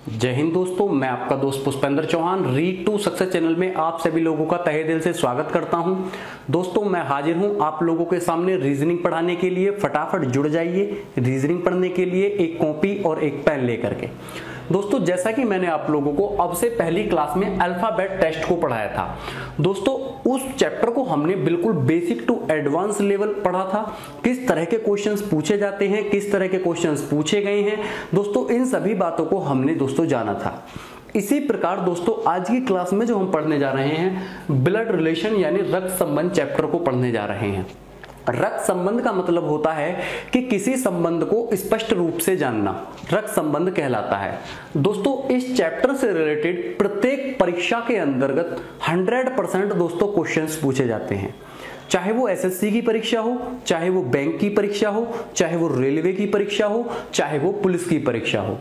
जय हिंद दोस्तों, मैं आपका दोस्त Pushpendra Chauhan read to success channel में आप सभी लोगों का तहे दिल से स्वागत करता हूं। दोस्तों मैं हाजिर हूं आप लोगों के सामने रीजनिंग पढ़ाने के लिए। फटाफट जुड़ जाइए रीजनिंग पढ़ने के लिए एक कॉपी और एक पेन लेकर के। दोस्तों जैसा कि मैंने आप लोगों को अब से पहली क्लास में अल्फाबेट टेस्ट को पढ़ाया था, दोस्तों उस चैप्टर को हमने बिल्कुल बेसिक टू एडवांस लेवल पढ़ा था। किस तरह के क्वेश्चंस पूछे जाते हैं, किस तरह के क्वेश्चंस पूछे गए हैं, दोस्तों इन सभी बातों को हमने दोस्तों जाना था। इसी प्रकार दोस्तों आज की क्लास में जो हम पढ़ने जा रहे हैं ब्लड रिलेशन यानी रक्त संबंध चैप्टर को पढ़ने जा रहे हैं। रक्त संबंध का मतलब होता है कि किसी संबंध को स्पष्ट रूप से जानना रक्त संबंध कहलाता है। दोस्तों इस चैप्टर से रिलेटेड प्रत्येक परीक्षा के अंतर्गत 100% दोस्तों क्वेश्चंस पूछे जाते हैं, चाहे वो एसएससी की परीक्षा हो, चाहे वो बैंक की परीक्षा हो, चाहे वो रेलवे की परीक्षा हो, चाहे वो पुलिस की परीक्षा हो।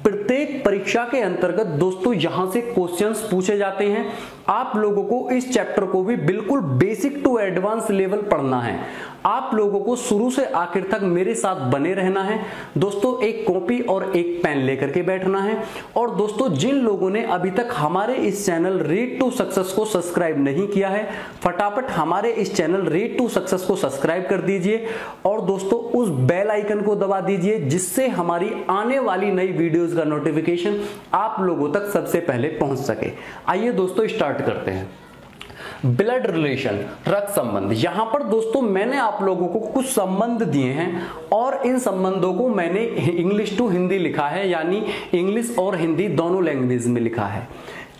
प्रत्येक परीक्षा के अंतर्गत दोस्तों यहां से क्वेश्चंस पूछे जाते हैं। आप लोगों को इस चैप्टर को भी बिल्कुल बेसिक टू एडवांस लेवल पढ़ना है। आप लोगों को शुरू से आखिर तक मेरे साथ बने रहना है। दोस्तों एक कॉपी और एक पेन लेकर के बैठना है। और दोस्तों जिन लोगों ने अभी तक हमारे इस चैनल रीड टू सक्सेस को सब्सक्राइब नहीं किया है, फटाफट हमारे इस चैनल रीड टू सक्सेस को सब्सक्राइब कर दीजिए और दोस्तों उस बेल आइकन को दबा दीजिए जिससे हमारी आने वाली नई वीडियोस का नोटिफिकेशन आप लोगों तक सबसे पहले पहुंच सके। आइए दोस्तों स्टार्ट करते हैं। ब्लड रिलेशन रक्त संबंध। यहां पर दोस्तों मैंने आप लोगों को कुछ संबंध दिए हैं और इन संबंधों को मैंने इंग्लिश टू हिंदी लिखा है, यानी इंग्लिश और हिंदी दोनों लैंग्वेज में लिखा है।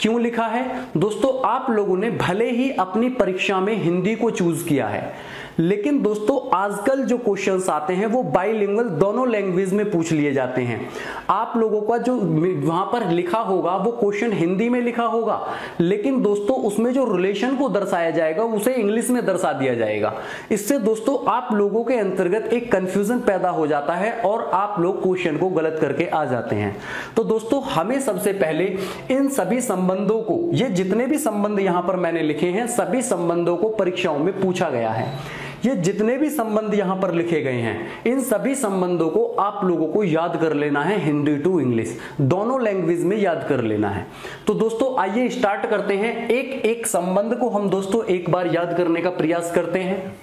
क्यों लिखा है दोस्तों? आप लोगों ने भले ही अपनी परीक्षा में हिंदी को चूज किया है, लेकिन दोस्तों आजकल जो क्वेश्चंस आते हैं वो बाइलिंगुअल दोनों लैंग्वेज में पूछ लिए जाते हैं। आप लोगों का जो वहां पर लिखा होगा वो क्वेश्चन हिंदी में लिखा होगा, लेकिन दोस्तों उसमें जो रिलेशन को दर्शाया जाएगा उसे इंग्लिश में दर्शा दिया जाएगा। इससे दोस्तों आप लोगों के अंतर्गत एक कंफ्यूजन पैदा हो जाता है और आप लोग क्वेश्चन को गलत करके आ जाते हैं। तो दोस्तों हमें सबसे पहले इन सभी संबंधों को, ये जितने भी संबंध यहां पर मैंने लिखे हैं सभी संबंधों को परीक्षाओं में पूछा गया है। ये जितने भी संबंध यहां पर लिखे गए हैं इन सभी संबंधों को आप लोगों को याद कर लेना है, हिंदी टू इंग्लिश दोनों लैंग्वेज में याद कर लेना है। तो दोस्तों आइए स्टार्ट करते हैं। एक एक संबंध को हम दोस्तों एक बार याद करने का प्रयास करते हैं।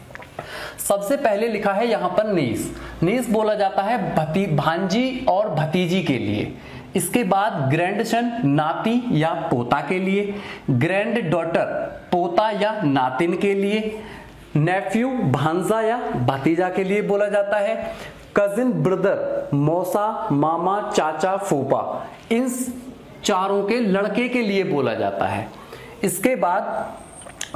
सबसे पहले लिखा है यहां पर नीस। नीस बोला जाता है भांजी और भतीजी के लिए। इसके बाद ग्रैंडसन नाती या पोता के लिए, ग्रैंड डॉटर पोता या नातिन के लिए, नेफ्यू भांजा या भतीजा के लिए बोला जाता है, कजिन ब्रदर मौसा मामा चाचा फूफा इन चारों के लड़के के लिए बोला जाता है। इसके बाद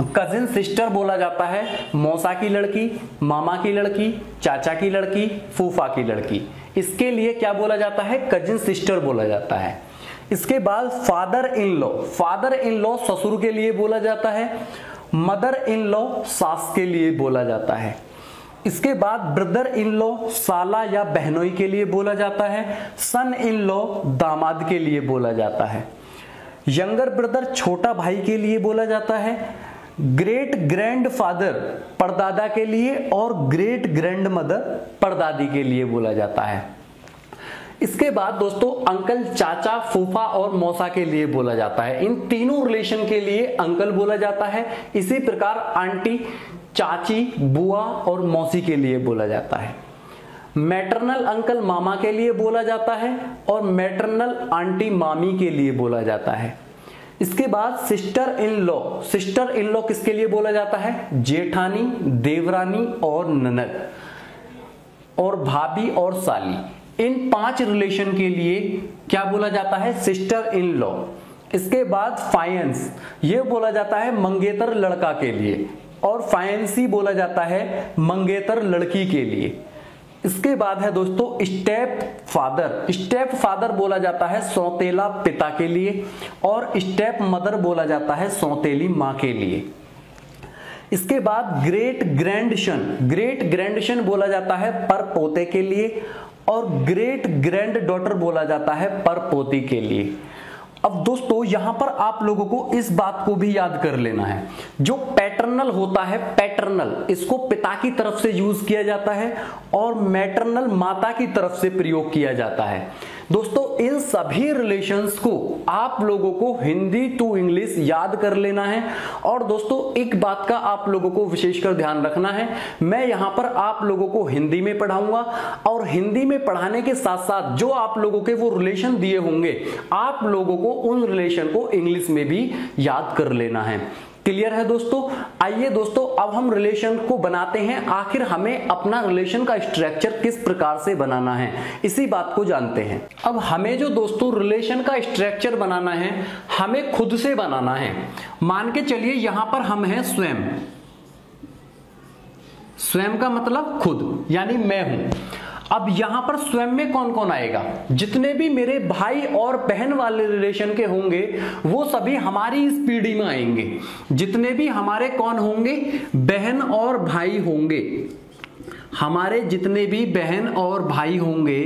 कजिन सिस्टर बोला जाता है मौसा की लड़की, मामा की लड़की, चाचा की लड़की, फूफा की लड़की। इसके लिए क्या बोला जाता है? कजिन सिस्टर बोला जाता है। इसके बाद फादर इन लॉ ससुर के लिए बोला जाता है, मदर इन लॉ सास के लिए बोला जाता है। इसके बाद ब्रदर इन लॉ साला या बहनोई के लिए बोला जाता है, सन इन लॉ दामाद के लिए बोला जाता है, यंगर ब्रदर छोटा भाई के लिए बोला जाता है, ग्रेट ग्रैंड फादर परदादा के लिए और ग्रेट ग्रैंड मदर परदादी के लिए बोला जाता है। इसके बाद दोस्तों अंकल चाचा फूफा और मौसा के लिए बोला जाता है। इन तीनों रिलेशन के लिए अंकल बोला जाता है। इसी प्रकार आंटी चाची बुआ और मौसी के लिए बोला जाता है। मैटरनल अंकल मामा के लिए बोला जाता है और मैटरनल आंटी मामी के लिए बोला जाता है। इसके बाद सिस्टर इन लॉ किसके लिए बोला जाता है? जेठानी, देवरानी और ननद, और भाभी और साली। इन 5 रिलेशन के लिए क्या बोला जाता है? Sister in law. इसके बाद फायंस, ये बोला जाता है मंगेतर लड़का के लिए, और फायंसी बोला जाता है मंगेतर लड़की के लिए। इसके बाद है दोस्तों स्टेप फादर बोला जाता है सौतेला पिता के लिए, और स्टेप मदर बोला जाता है सौतेली मां के लिए। इसके बाद ग्रेट ग्रैंडसन बोला जाता है पर पोते के लिए, और ग्रेट ग्रैंड डॉटर बोला जाता है पर पोती के लिए। अब दोस्तों यहां पर आप लोगों को इस बात को भी याद कर लेना है, जो पैटर्नल होता है पैटर्नल इसको पिता की तरफ से यूज किया जाता है और मैटरनल माता की तरफ से प्रयोग किया जाता है। दोस्तों इन सभी रिलेशंस को आप लोगों को हिंदी टू इंग्लिश याद कर लेना है। और दोस्तों एक बात का आप लोगों को विशेषकर ध्यान रखना है, मैं यहां पर आप लोगों को हिंदी में पढ़ाऊंगा और हिंदी में पढ़ाने के साथ साथ जो आप लोगों के वो रिलेशन दिए होंगे आप लोगों को उन रिलेशन को इंग्लिश में भी याद कर लेना है। क्लियर है दोस्तों? आइए दोस्तों अब हम रिलेशन को बनाते हैं। आखिर हमें अपना रिलेशन का स्ट्रक्चर किस प्रकार से बनाना है इसी बात को जानते हैं। अब हमें जो दोस्तों रिलेशन का स्ट्रक्चर बनाना है हमें खुद से बनाना है। मान के चलिए यहां पर हम हैं स्वयं। स्वयं का मतलब खुद, यानी मैं हूं। अब यहां पर स्वयं में कौन कौन आएगा? जितने भी मेरे भाई और बहन वाले रिलेशन के होंगे वो सभी हमारी इस पीढ़ी में आएंगे। जितने भी हमारे कौन होंगे? बहन और भाई होंगे। हमारे जितने भी बहन और भाई होंगे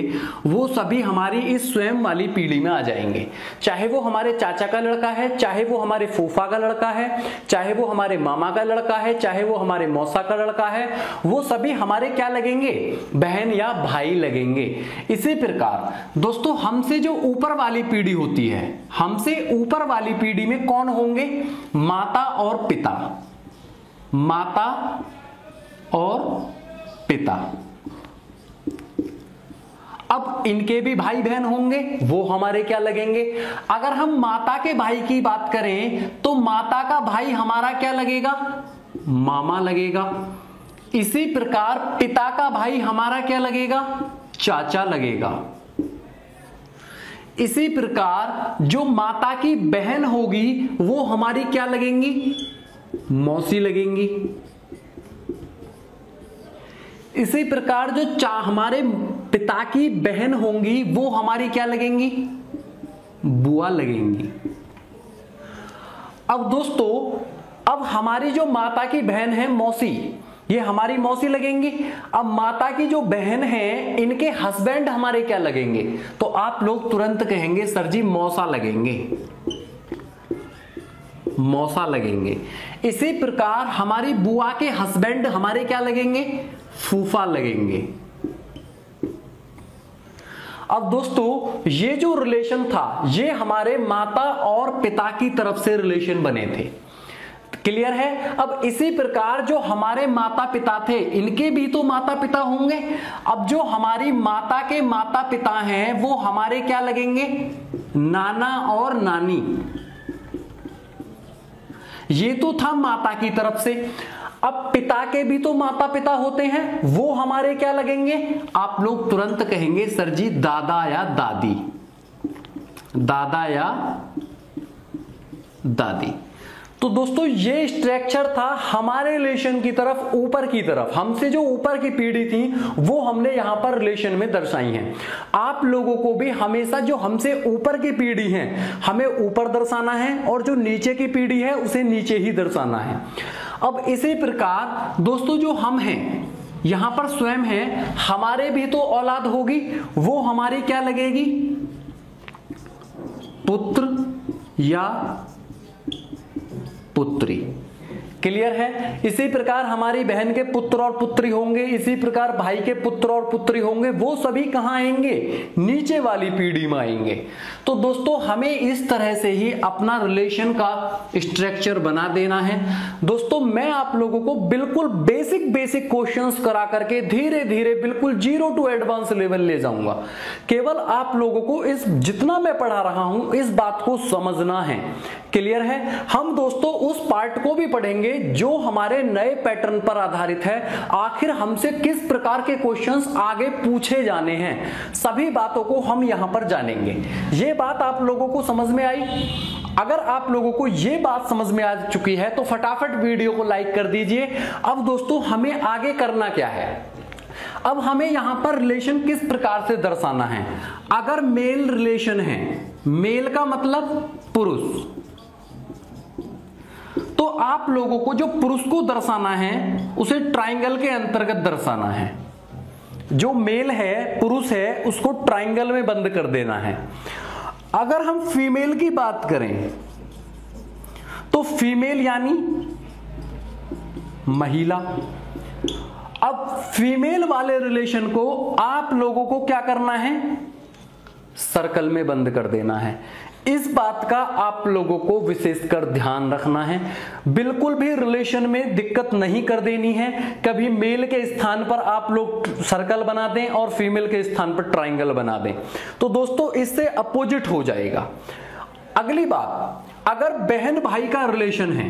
वो सभी हमारी इस स्वयं वाली पीढ़ी में आ जाएंगे। चाहे वो हमारे चाचा का लड़का है, चाहे वो हमारे फूफा का लड़का है, चाहे वो हमारे मामा का लड़का है, चाहे वो हमारे मौसा का लड़का है, वो सभी हमारे क्या लगेंगे? बहन या भाई लगेंगे। इसी प्रकार दोस्तों हमसे जो ऊपर वाली पीढ़ी होती है, हमसे ऊपर वाली पीढ़ी में कौन होंगे? माता और पिता। माता और पिता। अब इनके भी भाई बहन होंगे, वो हमारे क्या लगेंगे? अगर हम माता के भाई की बात करें तो माता का भाई हमारा क्या लगेगा? मामा लगेगा। इसी प्रकार पिता का भाई हमारा क्या लगेगा? चाचा लगेगा। इसी प्रकार जो माता की बहन होगी वो हमारी क्या लगेंगी? मौसी लगेंगी। इसी प्रकार जो हमारे पिता की बहन होंगी वो हमारी क्या लगेंगी? बुआ लगेंगी। अब दोस्तों अब हमारी जो माता की बहन है मौसी, ये हमारी मौसी लगेंगी। अब माता की जो बहन है इनके हस्बैंड हमारे क्या लगेंगे? तो आप लोग तुरंत कहेंगे सर जी मौसा लगेंगे। मौसा लगेंगे। इसी प्रकार हमारी बुआ के हस्बैंड हमारे क्या लगेंगे? फूफा लगेंगे। अब दोस्तों ये जो रिलेशन था ये हमारे माता और पिता की तरफ से रिलेशन बने थे। क्लियर है? अब इसी प्रकार जो हमारे माता पिता थे इनके भी तो माता पिता होंगे। अब जो हमारी माता के माता पिता हैं वो हमारे क्या लगेंगे? नाना और नानी। ये तो था माता की तरफ से। अब पिता के भी तो माता पिता होते हैं, वो हमारे क्या लगेंगे? आप लोग तुरंत कहेंगे सर जी दादा या दादी। दादा या दादी। तो दोस्तों ये स्ट्रक्चर था हमारे रिलेशन की तरफ, ऊपर की तरफ। हमसे जो ऊपर की पीढ़ी थी वो हमने यहां पर रिलेशन में दर्शाई है। आप लोगों को भी हमेशा जो हमसे ऊपर की पीढ़ी है हमें ऊपर दर्शाना है और जो नीचे की पीढ़ी है उसे नीचे ही दर्शाना है। अब इसी प्रकार दोस्तों जो हम हैं यहां पर स्वयं हैं, हमारे भी तो औलाद होगी, वो हमारी क्या लगेगी? पुत्र या पुत्री। क्लियर है? इसी प्रकार हमारी बहन के पुत्र और पुत्री होंगे, इसी प्रकार भाई के पुत्र और पुत्री होंगे, वो सभी कहां आएंगे? नीचे वाली पीढ़ी में आएंगे। तो दोस्तों हमें इस तरह से ही अपना रिलेशन का स्ट्रक्चर बना देना है। दोस्तों मैं आप लोगों को बिल्कुल बेसिक क्वेश्चंस करा करके धीरे धीरे बिल्कुल 0 टू एडवांस लेवल ले जाऊंगा। केवल आप लोगों को इस जितना मैं पढ़ा रहा हूं इस बात को समझना है। क्लियर है? हम दोस्तों उस पार्ट को भी पढ़ेंगे जो हमारे नए पैटर्न पर आधारित है। आखिर हमसे किस प्रकार के क्वेश्चंस आगे पूछे जाने हैं, सभी बातों को हम यहां पर जानेंगे। ये बात आप लोगों को समझ में आई? अगर आप लोगों को ये बात समझ में आ चुकी है तो फटाफट वीडियो को लाइक कर दीजिए। अब दोस्तों हमें आगे करना क्या है? अब हमें यहां पर रिलेशन किस प्रकार से दर्शाना है? अगर मेल रिलेशन है, मेल का मतलब पुरुष, तो आप लोगों को जो पुरुष को दर्शाना है उसे ट्रायंगल के अंतर्गत दर्शाना है। जो मेल है, पुरुष है, उसको ट्रायंगल में बंद कर देना है। अगर हम फीमेल की बात करें तो फीमेल यानी महिला। अब फीमेल वाले रिलेशन को आप लोगों को क्या करना है? सर्कल में बंद कर देना है। इस बात का आप लोगों को विशेषकर ध्यान रखना है। बिल्कुल भी रिलेशन में दिक्कत नहीं कर देनी है। कभी मेल के स्थान पर आप लोग सर्कल बना दें और फीमेल के स्थान पर ट्रायंगल बना दें, तो दोस्तों इससे अपोजिट हो जाएगा। अगली बात, अगर बहन भाई का रिलेशन है,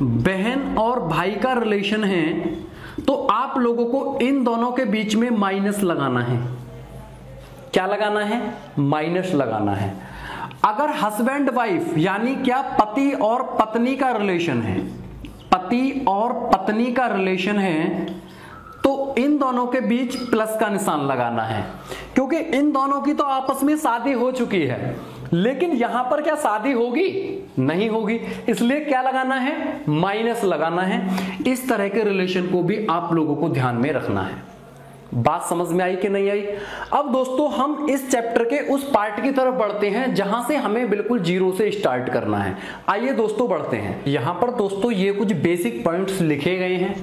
बहन और भाई का रिलेशन है, तो आप लोगों को इन दोनों के बीच में माइनस लगाना है। क्या लगाना है? माइनस लगाना है। अगर हस्बैंड वाइफ यानी क्या पति और पत्नी का रिलेशन है, पति और पत्नी का रिलेशन है, तो इन दोनों के बीच प्लस का निशान लगाना है, क्योंकि इन दोनों की तो आपस में शादी हो चुकी है, लेकिन यहां पर क्या शादी होगी? नहीं होगी, इसलिए क्या लगाना है? माइनस लगाना है। इस तरह के रिलेशन को भी आप लोगों को ध्यान में रखना है। बात समझ में आई कि नहीं आई? अब दोस्तों हम इस चैप्टर के उस पार्ट की तरफ बढ़ते हैं जहां से हमें बिल्कुल जीरो से स्टार्ट करना है। आइए दोस्तों बढ़ते हैं। यहां पर दोस्तों ये कुछ बेसिक पॉइंट्स लिखे गए हैं।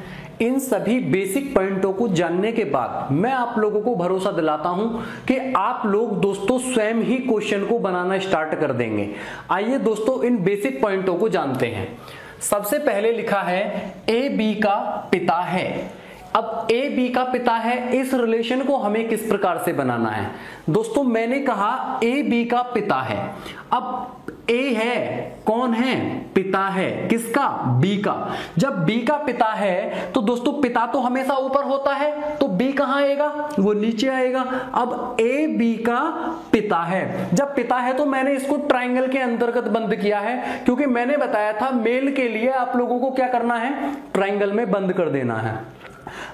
इन सभी बेसिक पॉइंटों को जानने के बाद मैं आप लोगों को भरोसा दिलाता हूं कि आप लोग दोस्तों स्वयं ही क्वेश्चन को बनाना स्टार्ट कर देंगे। आइए दोस्तों इन बेसिक पॉइंटों को जानते हैं। सबसे पहले लिखा है ए बी का पिता है। अब ए बी का पिता है, इस रिलेशन को हमें किस प्रकार से बनाना है? दोस्तों मैंने कहा ए बी का पिता है। अब ए है, कौन है? पिता है। किसका? बी का। जब बी का पिता है तो दोस्तों पिता तो हमेशा ऊपर होता है, तो बी कहां आएगा? वो नीचे आएगा। अब ए बी का पिता है, जब पिता है तो मैंने इसको ट्रायंगल के अंतर्गत बंद किया है, क्योंकि मैंने बताया था मेल के लिए आप लोगों को क्या करना है? ट्रायंगल में बंद कर देना है।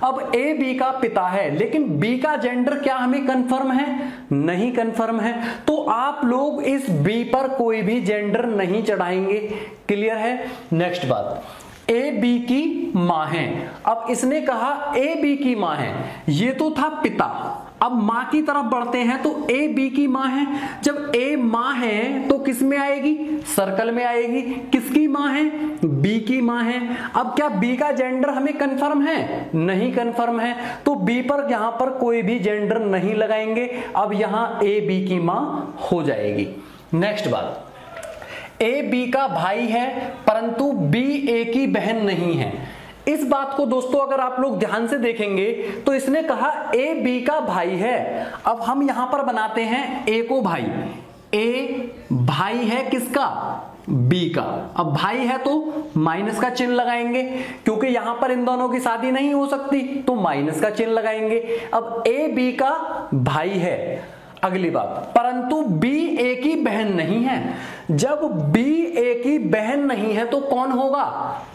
अब ए बी का पिता है, लेकिन बी का जेंडर क्या हमें कंफर्म है? नहीं कंफर्म है, तो आप लोग इस बी पर कोई भी जेंडर नहीं चढ़ाएंगे। क्लियर है? नेक्स्ट बात, ए बी की मां है। अब इसने कहा ए बी की मां है, ये तो था पिता। अब मां की तरफ बढ़ते हैं तो ए बी की मां है। जब ए मां है तो किस में आएगी? सर्कल में आएगी। किसकी मां है? बी की मां है। अब क्या बी का जेंडर हमें कंफर्म है? नहीं कंफर्म है, तो बी पर यहां पर कोई भी जेंडर नहीं लगाएंगे। अब यहां ए बी की मां हो जाएगी। नेक्स्ट बात, ए बी का भाई है परंतु बी ए की बहन नहीं है। इस बात को दोस्तों अगर आप लोग ध्यान से देखेंगे तो इसने कहा ए बी का भाई है। अब हम यहां पर बनाते हैं ए को भाई। ए भाई है किसका? बी का। अब भाई है तो माइनस का चिन्ह लगाएंगे, क्योंकि यहां पर इन दोनों की शादी नहीं हो सकती, तो माइनस का चिन्ह लगाएंगे। अब ए बी का भाई है। अगली बात, परंतु बी ए की बहन नहीं है। जब बी ए की बहन नहीं है तो कौन होगा?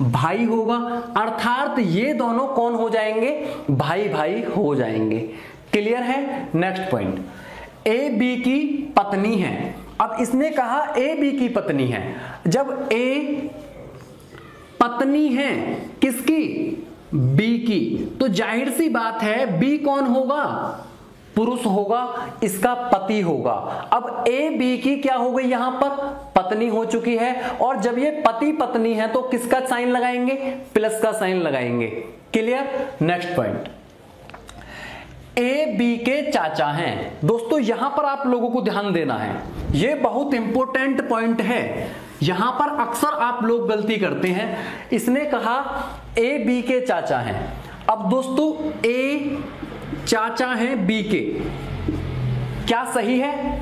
भाई होगा। अर्थात ये दोनों कौन हो जाएंगे? भाई भाई हो जाएंगे। क्लियर है? नेक्स्ट पॉइंट, ए बी की पत्नी है। अब इसने कहा ए बी की पत्नी है। जब ए पत्नी है किसकी? बी की, तो जाहिर सी बात है बी कौन होगा? पुरुष होगा, इसका पति होगा। अब ए बी की क्या हो गई? यहां पर पत्नी हो चुकी है, और जब ये पति पत्नी है तो किसका साइन लगाएंगे? प्लस का साइन लगाएंगे। Clear? Next point, A B के चाचा हैं। दोस्तों यहां पर आप लोगों को ध्यान देना है, यह बहुत इंपॉर्टेंट पॉइंट है। यहां पर अक्सर आप लोग गलती करते हैं। इसने कहा ए बी के चाचा हैं। अब दोस्तों ए चाचा हैं बी के, क्या सही है?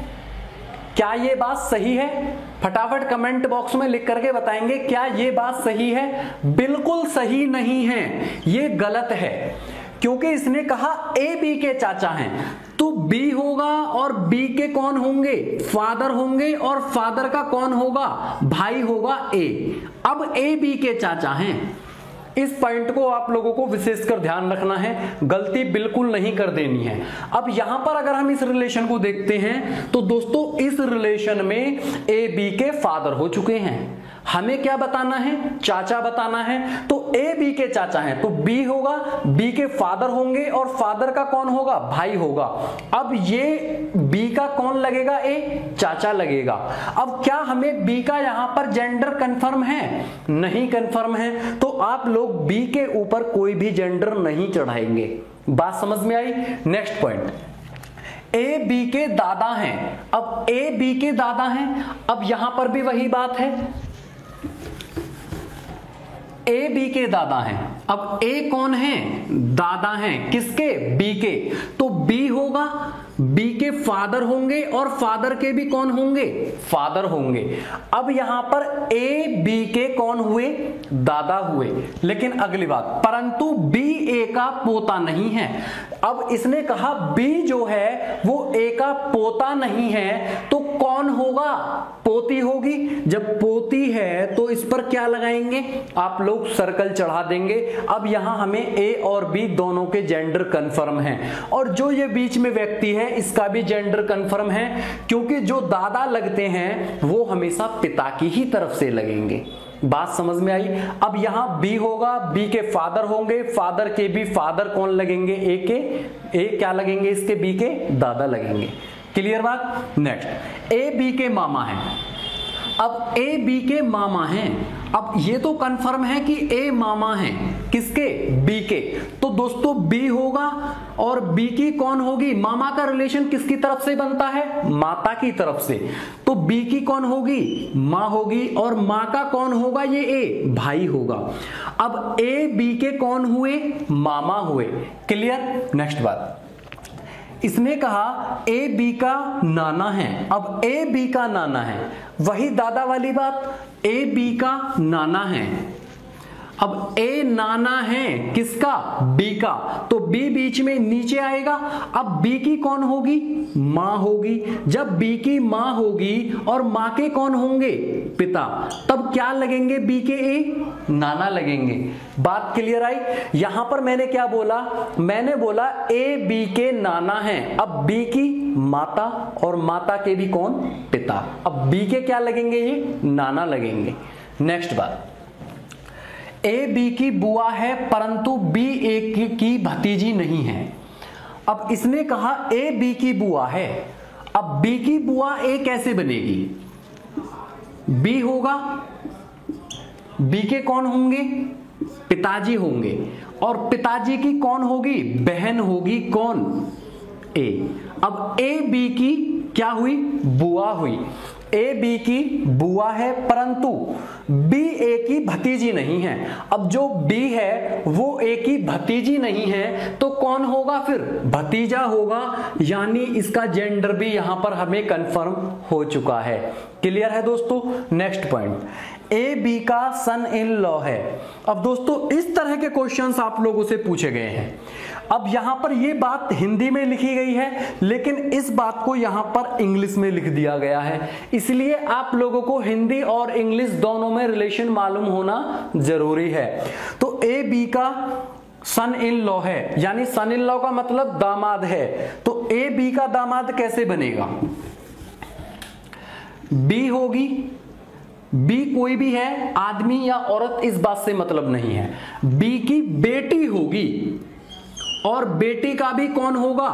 क्या ये बात सही है? फटाफट कमेंट बॉक्स में लिख करके बताएंगे क्या ये बात सही है? बिल्कुल सही नहीं है, ये गलत है, क्योंकि इसने कहा ए बी के चाचा हैं, तो बी होगा और बी के कौन होंगे? फादर होंगे, और फादर का कौन होगा? भाई होगा ए। अब ए बी के चाचा हैं। इस पॉइंट को आप लोगों को विशेषकर ध्यान रखना है, गलती बिल्कुल नहीं कर देनी है। अब यहां पर अगर हम इस रिलेशन को देखते हैं तो दोस्तों इस रिलेशन में ए बी के फादर हो चुके हैं। हमें क्या बताना है? चाचा बताना है। तो ए बी के चाचा हैं, तो बी होगा, बी के फादर होंगे, और फादर का कौन होगा? भाई होगा। अब ये बी का कौन लगेगा? ए चाचा लगेगा। अब क्या हमें बी का यहां पर जेंडर कंफर्म है? नहीं कंफर्म है, तो आप लोग बी के ऊपर कोई भी जेंडर नहीं चढ़ाएंगे। बात समझ में आई? नेक्स्ट पॉइंट, ए बी के दादा हैं। अब ए बी के दादा हैं, अब यहां पर भी वही बात है, ए बी के दादा हैं। अब ए कौन है? दादा हैं किसके? बी के। तो बी होगा, बी के फादर होंगे और फादर के भी कौन होंगे? फादर होंगे। अब यहां पर ए बी के कौन हुए? दादा हुए। लेकिन अगली बात, परंतु बी ए का पोता नहीं है। अब इसने कहा बी जो है वो ए का पोता नहीं है, तो कौन होगा? पोती होगी। जब पोती है तो इस पर क्या लगाएंगे? आप लोग सर्कल चढ़ा देंगे। अब यहां हमें ए और बी दोनों के जेंडर कंफर्म हैं, और जो ये बीच में व्यक्ति है इसका भी जेंडर कंफर्म है, क्योंकि जो दादा लगते हैं वो हमेशा पिता की ही तरफ से लगेंगे। बात समझ में आई? अब यहां बी होगा, बी के फादर होंगे, फादर के भी फादर कौन लगेंगे? ए के। ए क्या लगेंगे इसके? बी के दादा लगेंगे। क्लियर बात? नेक्स्ट, ए बी के मामा हैं। अब ए बी के मामा हैं। अब ये तो कंफर्म है कि ए मामा हैं किसके? बी के। तो दोस्तों बी होगा और बी की कौन होगी? मामा का रिलेशन किसकी तरफ से बनता है? माता की तरफ से। तो बी की कौन होगी? मां होगी, और मां का कौन होगा? ये ए भाई होगा। अब ए बी के कौन हुए? मामा हुए। क्लियर? नेक्स्ट बात, इसने कहा ए बी का नाना है। अब ए बी का नाना है, वही दादा वाली बात, ए बी का नाना है। अब ए नाना है किसका? बी का। तो बी बीच में नीचे आएगा। अब बी की कौन होगी? मां होगी। जब बी की मां होगी और मां के कौन होंगे? पिता। तब क्या लगेंगे? बी के ए नाना लगेंगे। बात क्लियर आई? यहां पर मैंने क्या बोला? मैंने बोला ए बी के नाना हैं। अब बी की माता और माता के भी कौन? पिता। अब बी के क्या लगेंगे? ये नाना लगेंगे। नेक्स्ट बात, ए बी की बुआ है परंतु बी ए की भतीजी नहीं है। अब इसने कहा ए बी की बुआ है। अब बी की बुआ ए कैसे बनेगी? बी होगा, बी के कौन होंगे? पिताजी होंगे, और पिताजी की कौन होगी? बहन होगी। कौन? ए। अब ए बी की क्या हुई? बुआ हुई। ए बी की बुआ है परंतु बी ए की भतीजी नहीं है। अब जो बी है वो ए की भतीजी नहीं है, तो कौन होगा फिर? भतीजा होगा। यानी इसका जेंडर भी यहां पर हमें कंफर्म हो चुका है। क्लियर है दोस्तों? नेक्स्ट पॉइंट, ए बी का सन इन लॉ है। अब दोस्तों इस तरह के क्वेश्चंस आप लोगों से पूछे गए हैं। अब यहां पर ये बात हिंदी में लिखी गई है, लेकिन इस बात को यहां पर इंग्लिश में लिख दिया गया है, इसलिए आप लोगों को हिंदी और इंग्लिश दोनों में रिलेशन मालूम होना जरूरी है। तो ए बी का सन इन लॉ है, यानी सन इन लॉ का मतलब दामाद है। तो ए बी का दामाद कैसे बनेगा? बी होगी, बी कोई भी है, आदमी या औरत, इस बात से मतलब नहीं है। बी की बेटी होगी, और बेटी का भी कौन होगा?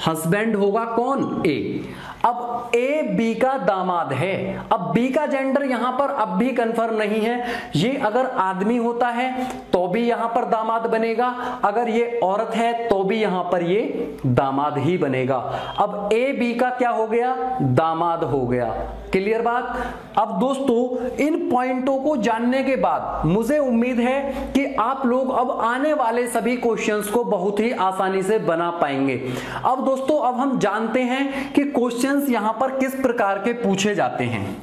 हस्बैंड होगा। कौन? ए। अब ए बी का दामाद है। अब बी का जेंडर यहां पर अब भी कंफर्म नहीं है। ये अगर आदमी होता है तो भी यहां पर दामाद बनेगा, अगर ये औरत है तो भी यहां पर ये दामाद ही बनेगा। अब ए बी का क्या हो गया? दामाद हो गया। क्लियर बात? अब दोस्तों इन पॉइंटों को जानने के बाद मुझे उम्मीद है कि आप लोग अब आने वाले सभी क्वेश्चंस को बहुत ही आसानी से बना पाएंगे। अब दोस्तों अब हम जानते हैं कि क्वेश्चंस यहां पर किस प्रकार के पूछे जाते हैं।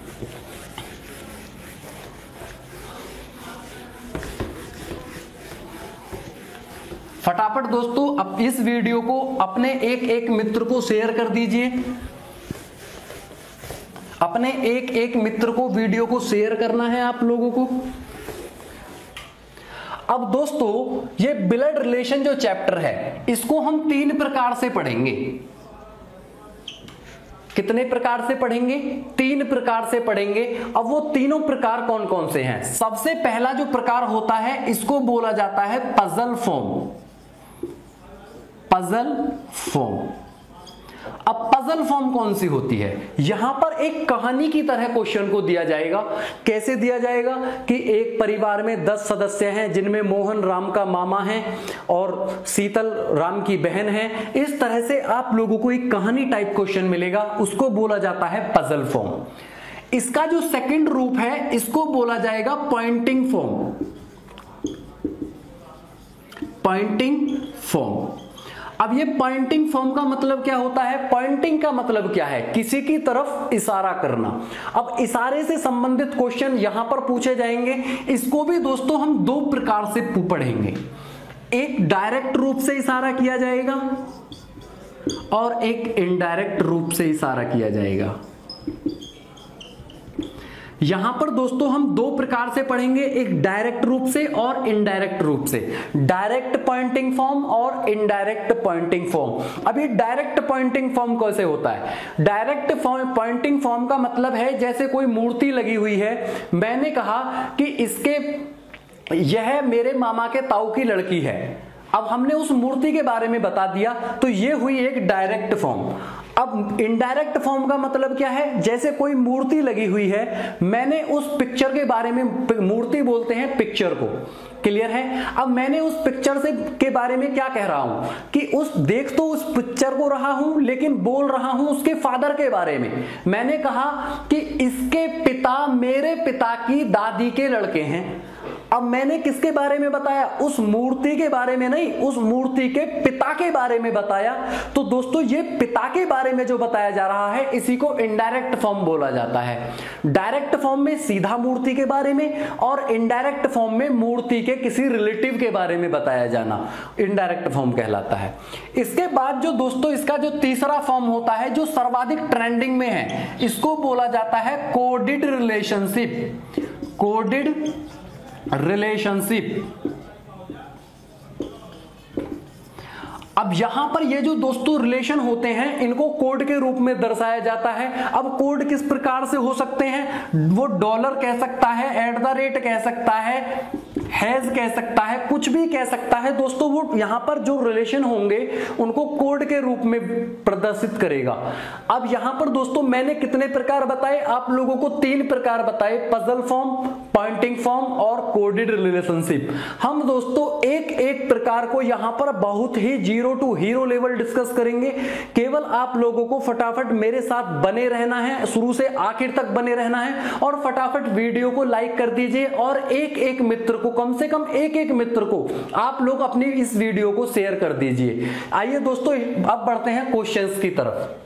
फटाफट दोस्तों अब इस वीडियो को अपने एक मित्र को शेयर कर दीजिए। अपने एक मित्र को वीडियो को शेयर करना है आप लोगों को। अब दोस्तों ये ब्लड रिलेशन जो चैप्टर है इसको हम 3 प्रकार से पढ़ेंगे। कितने प्रकार से पढ़ेंगे? 3 प्रकार से पढ़ेंगे। अब वो तीनों प्रकार कौन कौन से हैं? सबसे पहला जो प्रकार होता है इसको बोला जाता है पजल फॉर्म। Puzzle form. अब अब पजल फॉर्म कौन सी होती है? यहां पर एक कहानी की तरह क्वेश्चन को दिया जाएगा। कैसे दिया जाएगा कि एक परिवार में 10 सदस्य हैं, जिनमें मोहन राम का मामा है और शीतल राम की बहन है। इस तरह से आप लोगों को एक कहानी टाइप क्वेश्चन मिलेगा, उसको बोला जाता है पजल फॉर्म। इसका जो सेकंड रूप है, इसको बोला जाएगा पॉइंटिंग फॉर्म। Poynting form. अब ये पॉइंटिंग फॉर्म का मतलब क्या होता है? पॉइंटिंग का मतलब क्या है? किसी की तरफ इशारा करना। अब इशारे से संबंधित क्वेश्चन यहां पर पूछे जाएंगे। इसको भी दोस्तों हम दो प्रकार से पढ़ेंगे। एक डायरेक्ट रूप से इशारा किया जाएगा और एक इनडायरेक्ट रूप से इशारा किया जाएगा। यहां पर दोस्तों हम दो प्रकार से पढ़ेंगे, एक डायरेक्ट रूप से और इनडायरेक्ट रूप से। डायरेक्ट पॉइंटिंग फॉर्म और इनडायरेक्ट पॉइंटिंग फॉर्म। अब ये डायरेक्ट पॉइंटिंग फॉर्म कैसे होता है? डायरेक्ट पॉइंटिंग फॉर्म का मतलब है जैसे कोई मूर्ति लगी हुई है, मैंने कहा कि यह मेरे मामा के ताऊ की लड़की है। अब हमने उस मूर्ति के बारे में बता दिया, तो ये हुई एक डायरेक्ट फॉर्म। अब इनडायरेक्ट फॉर्म का मतलब क्या है? जैसे कोई मूर्ति लगी हुई है, मैंने उस पिक्चर के बारे में, मूर्ति बोलते हैं पिक्चर को, क्लियर है? अब मैंने उस पिक्चर के बारे में क्या कह रहा हूं कि देख तो उस पिक्चर को रहा हूं, लेकिन बोल रहा हूं उसके फादर के बारे में। मैंने कहा कि इसके पिता मेरे पिता की दादी के लड़के हैं। अब मैंने किसके बारे में बताया? उस मूर्ति के बारे में नहीं, उस मूर्ति के पिता के बारे में बताया। तो दोस्तों ये पिता के बारे में जो बताया जा रहा है, इसी को इनडायरेक्ट फॉर्म बोला जाता है। डायरेक्ट फॉर्म में सीधा मूर्ति के बारे में और इनडायरेक्ट फॉर्म में मूर्ति के किसी रिलेटिव के बारे में बताया जाना इनडायरेक्ट फॉर्म कहलाता है। इसके बाद जो दोस्तों इसका जो तीसरा फॉर्म होता है, जो सर्वाधिक ट्रेंडिंग में है, इसको बोला जाता है कोडेड रिलेशनशिप। Coded relationship. अब यहां पर ये जो दोस्तों रिलेशन होते हैं, इनको कोड के रूप में दर्शाया जाता है। अब कोड किस प्रकार से हो सकते हैं? वो डॉलर कह सकता है, @ कह सकता है, हैज कह सकता है, कुछ भी कह सकता है दोस्तों। वो यहां पर जो रिलेशन होंगे उनको कोड के रूप में प्रदर्शित करेगा। अब यहां पर दोस्तों मैंने कितने प्रकार बताए? आप लोगों को 3 प्रकार बताए, पजल फॉर्म, पॉइंटिंग फॉर्म और कोडेड रिलेशनशिप। हम दोस्तों एक एक प्रकार को यहां पर बहुत ही 0 टू हीरो लेवल डिस्कस करेंगे। केवल आप लोगों को फटाफट मेरे साथ बने रहना है, शुरू से आखिर तक बने रहना है और फटाफट वीडियो को लाइक कर दीजिए और एक एक मित्र को, कम से कम एक एक मित्र को आप लोग अपनी इस वीडियो को शेयर कर दीजिए। आइए दोस्तों अब बढ़ते हैं क्वेश्चंस की तरफ।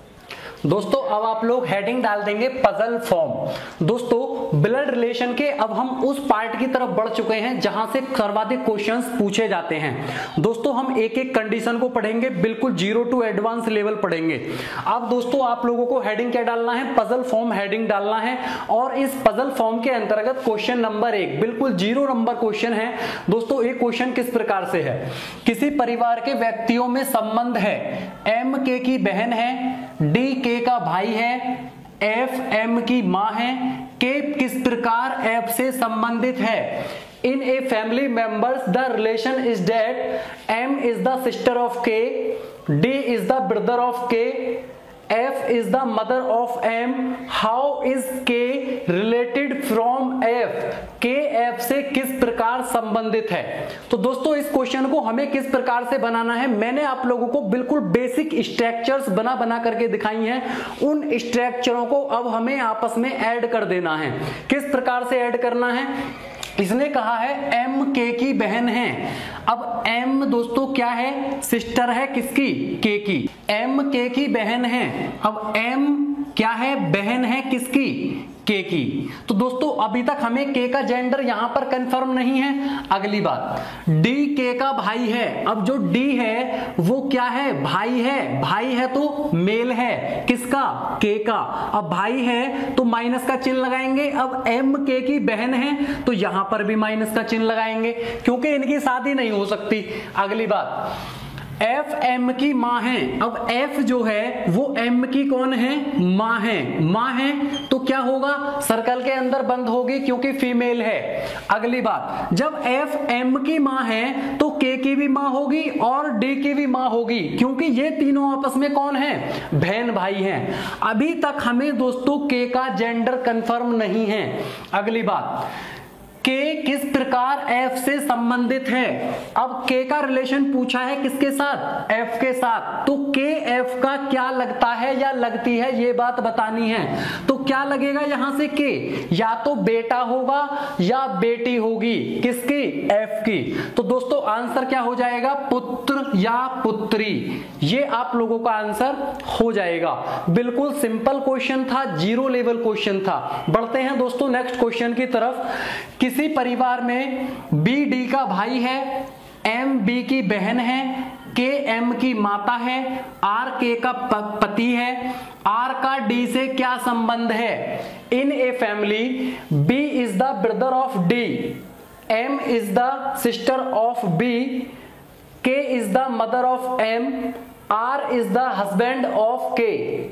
दोस्तों अब आप लोग हेडिंग डाल देंगे पजल फॉर्म। दोस्तों ब्लड रिलेशन के अब हम उस पार्ट की तरफ बढ़ चुके हैं जहां से सर्वाधिक क्वेश्चंस पूछे जाते हैं। दोस्तों हम एक एक कंडीशन को पढ़ेंगे, बिल्कुल 0 टू एडवांस लेवल पढ़ेंगे। अब दोस्तों आप लोगों को हेडिंग क्या डालना है? पजल फॉर्म हेडिंग डालना है। और इस पजल फॉर्म के अंतर्गत क्वेश्चन नंबर 1 बिल्कुल 0 नंबर क्वेश्चन है। दोस्तों एक क्वेश्चन किस प्रकार से है? किसी परिवार के व्यक्तियों में संबंध है, M K की बहन है, D K का भाई है, F M की मां है, K किस प्रकार F से संबंधित है? In a family members the relation is that M is the sister of K, D is the brother of K, F is the mother of M. How is K related from F? K F से किस प्रकार संबंधित है? तो दोस्तों इस question को हमें किस प्रकार से बनाना है, मैंने आप लोगों को बिल्कुल बेसिक स्ट्रक्चर्स बना करके दिखाई हैं। उन स्ट्रक्चरों को अब हमें आपस में ऐड कर देना है। किस प्रकार से ऐड करना है? इसने कहा है M K की बहन है। अब M दोस्तों क्या है? सिस्टर है किसकी? K की। M K की बहन है। अब M क्या है? बहन है किसकी? K की। तो दोस्तों अभी तक हमें K का जेंडर यहां पर कंफर्म नहीं है। अगली बात, D K का भाई है। अब जो D है वो क्या है? भाई है। भाई है तो मेल है, किसका? K का। अब भाई है तो माइनस का चिन्ह लगाएंगे। अब M K की बहन है तो यहां पर भी माइनस का चिन्ह लगाएंगे क्योंकि इनकी शादी नहीं हो सकती। अगली बात, एफ एम की मां है। अब एफ जो है वो एम की कौन है? मां है। मां है तो क्या होगा? सर्कल के अंदर बंद होगी क्योंकि फीमेल है। अगली बात, जब एफ एम की मां है तो के की भी मां होगी और डी की भी मां होगी क्योंकि ये तीनों आपस में कौन है? बहन भाई हैं। अभी तक हमें दोस्तों के का जेंडर कंफर्म नहीं है। अगली बात, के किस प्रकार एफ से संबंधित है? अब के का रिलेशन पूछा है किसके साथ? एफ के साथ। तो के एफ का क्या लगता है या लगती है ये बात बतानी है। तो क्या लगेगा यहां से? के या तो बेटा होगा या बेटी होगी। किसकी? एफ की। तो दोस्तों आंसर क्या हो जाएगा? पुत्र या पुत्री। ये आप लोगों का आंसर हो जाएगा। बिल्कुल सिंपल क्वेश्चन था, जीरो लेवल क्वेश्चन था। बढ़ते हैं दोस्तों नेक्स्ट क्वेश्चन की तरफ। किसी परिवार में बी डी का भाई है, एम बी की बहन है, के एम की माता है, आर के का पति है, आर का डी से क्या संबंध है? In a family B is the brother of D, M is the sister of B, K is the mother of M, R is the husband of K.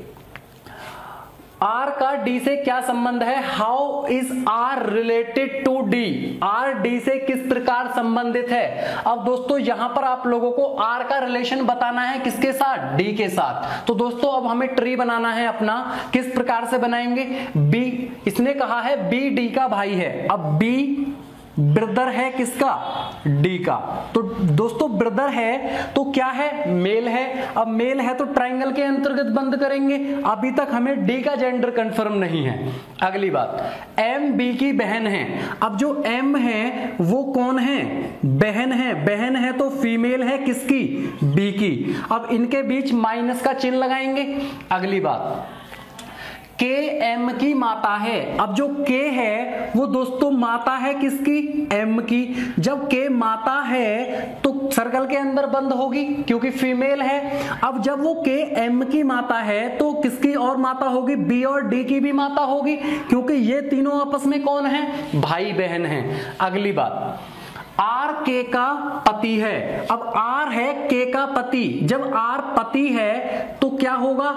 R का डी से क्या संबंध है? How is R related to D? R D से किस प्रकार संबंधित है? अब दोस्तों यहां पर आप लोगों को आर का रिलेशन बताना है किसके साथ? डी के साथ। तो दोस्तों अब हमें ट्री बनाना है अपना। किस प्रकार से बनाएंगे? बी, इसने कहा है बी डी का भाई है। अब बी ब्रदर है किसका? डी का। तो दोस्तों ब्रदर है तो क्या है? मेल है। अब मेल है तो ट्रायंगल के अंतर्गत बंद करेंगे। अभी तक हमें डी का जेंडर कंफर्म नहीं है। अगली बात, एम बी की बहन है। अब जो एम है वो कौन है? बहन है। बहन है तो फीमेल है किसकी? बी की। अब इनके बीच माइनस का चिन्ह लगाएंगे। अगली बात, के एम की माता है। अब जो के है वो दोस्तों माता है किसकी? एम की। जब के माता है तो सर्कल के अंदर बंद होगी क्योंकि फीमेल है। अब जब वो के एम की माता है तो किसकी और माता होगी? बी और डी की भी माता होगी क्योंकि ये तीनों आपस में कौन है? भाई बहन है। अगली बात, आर के का पति है। अब आर है के का पति। जब आर पति है तो क्या होगा?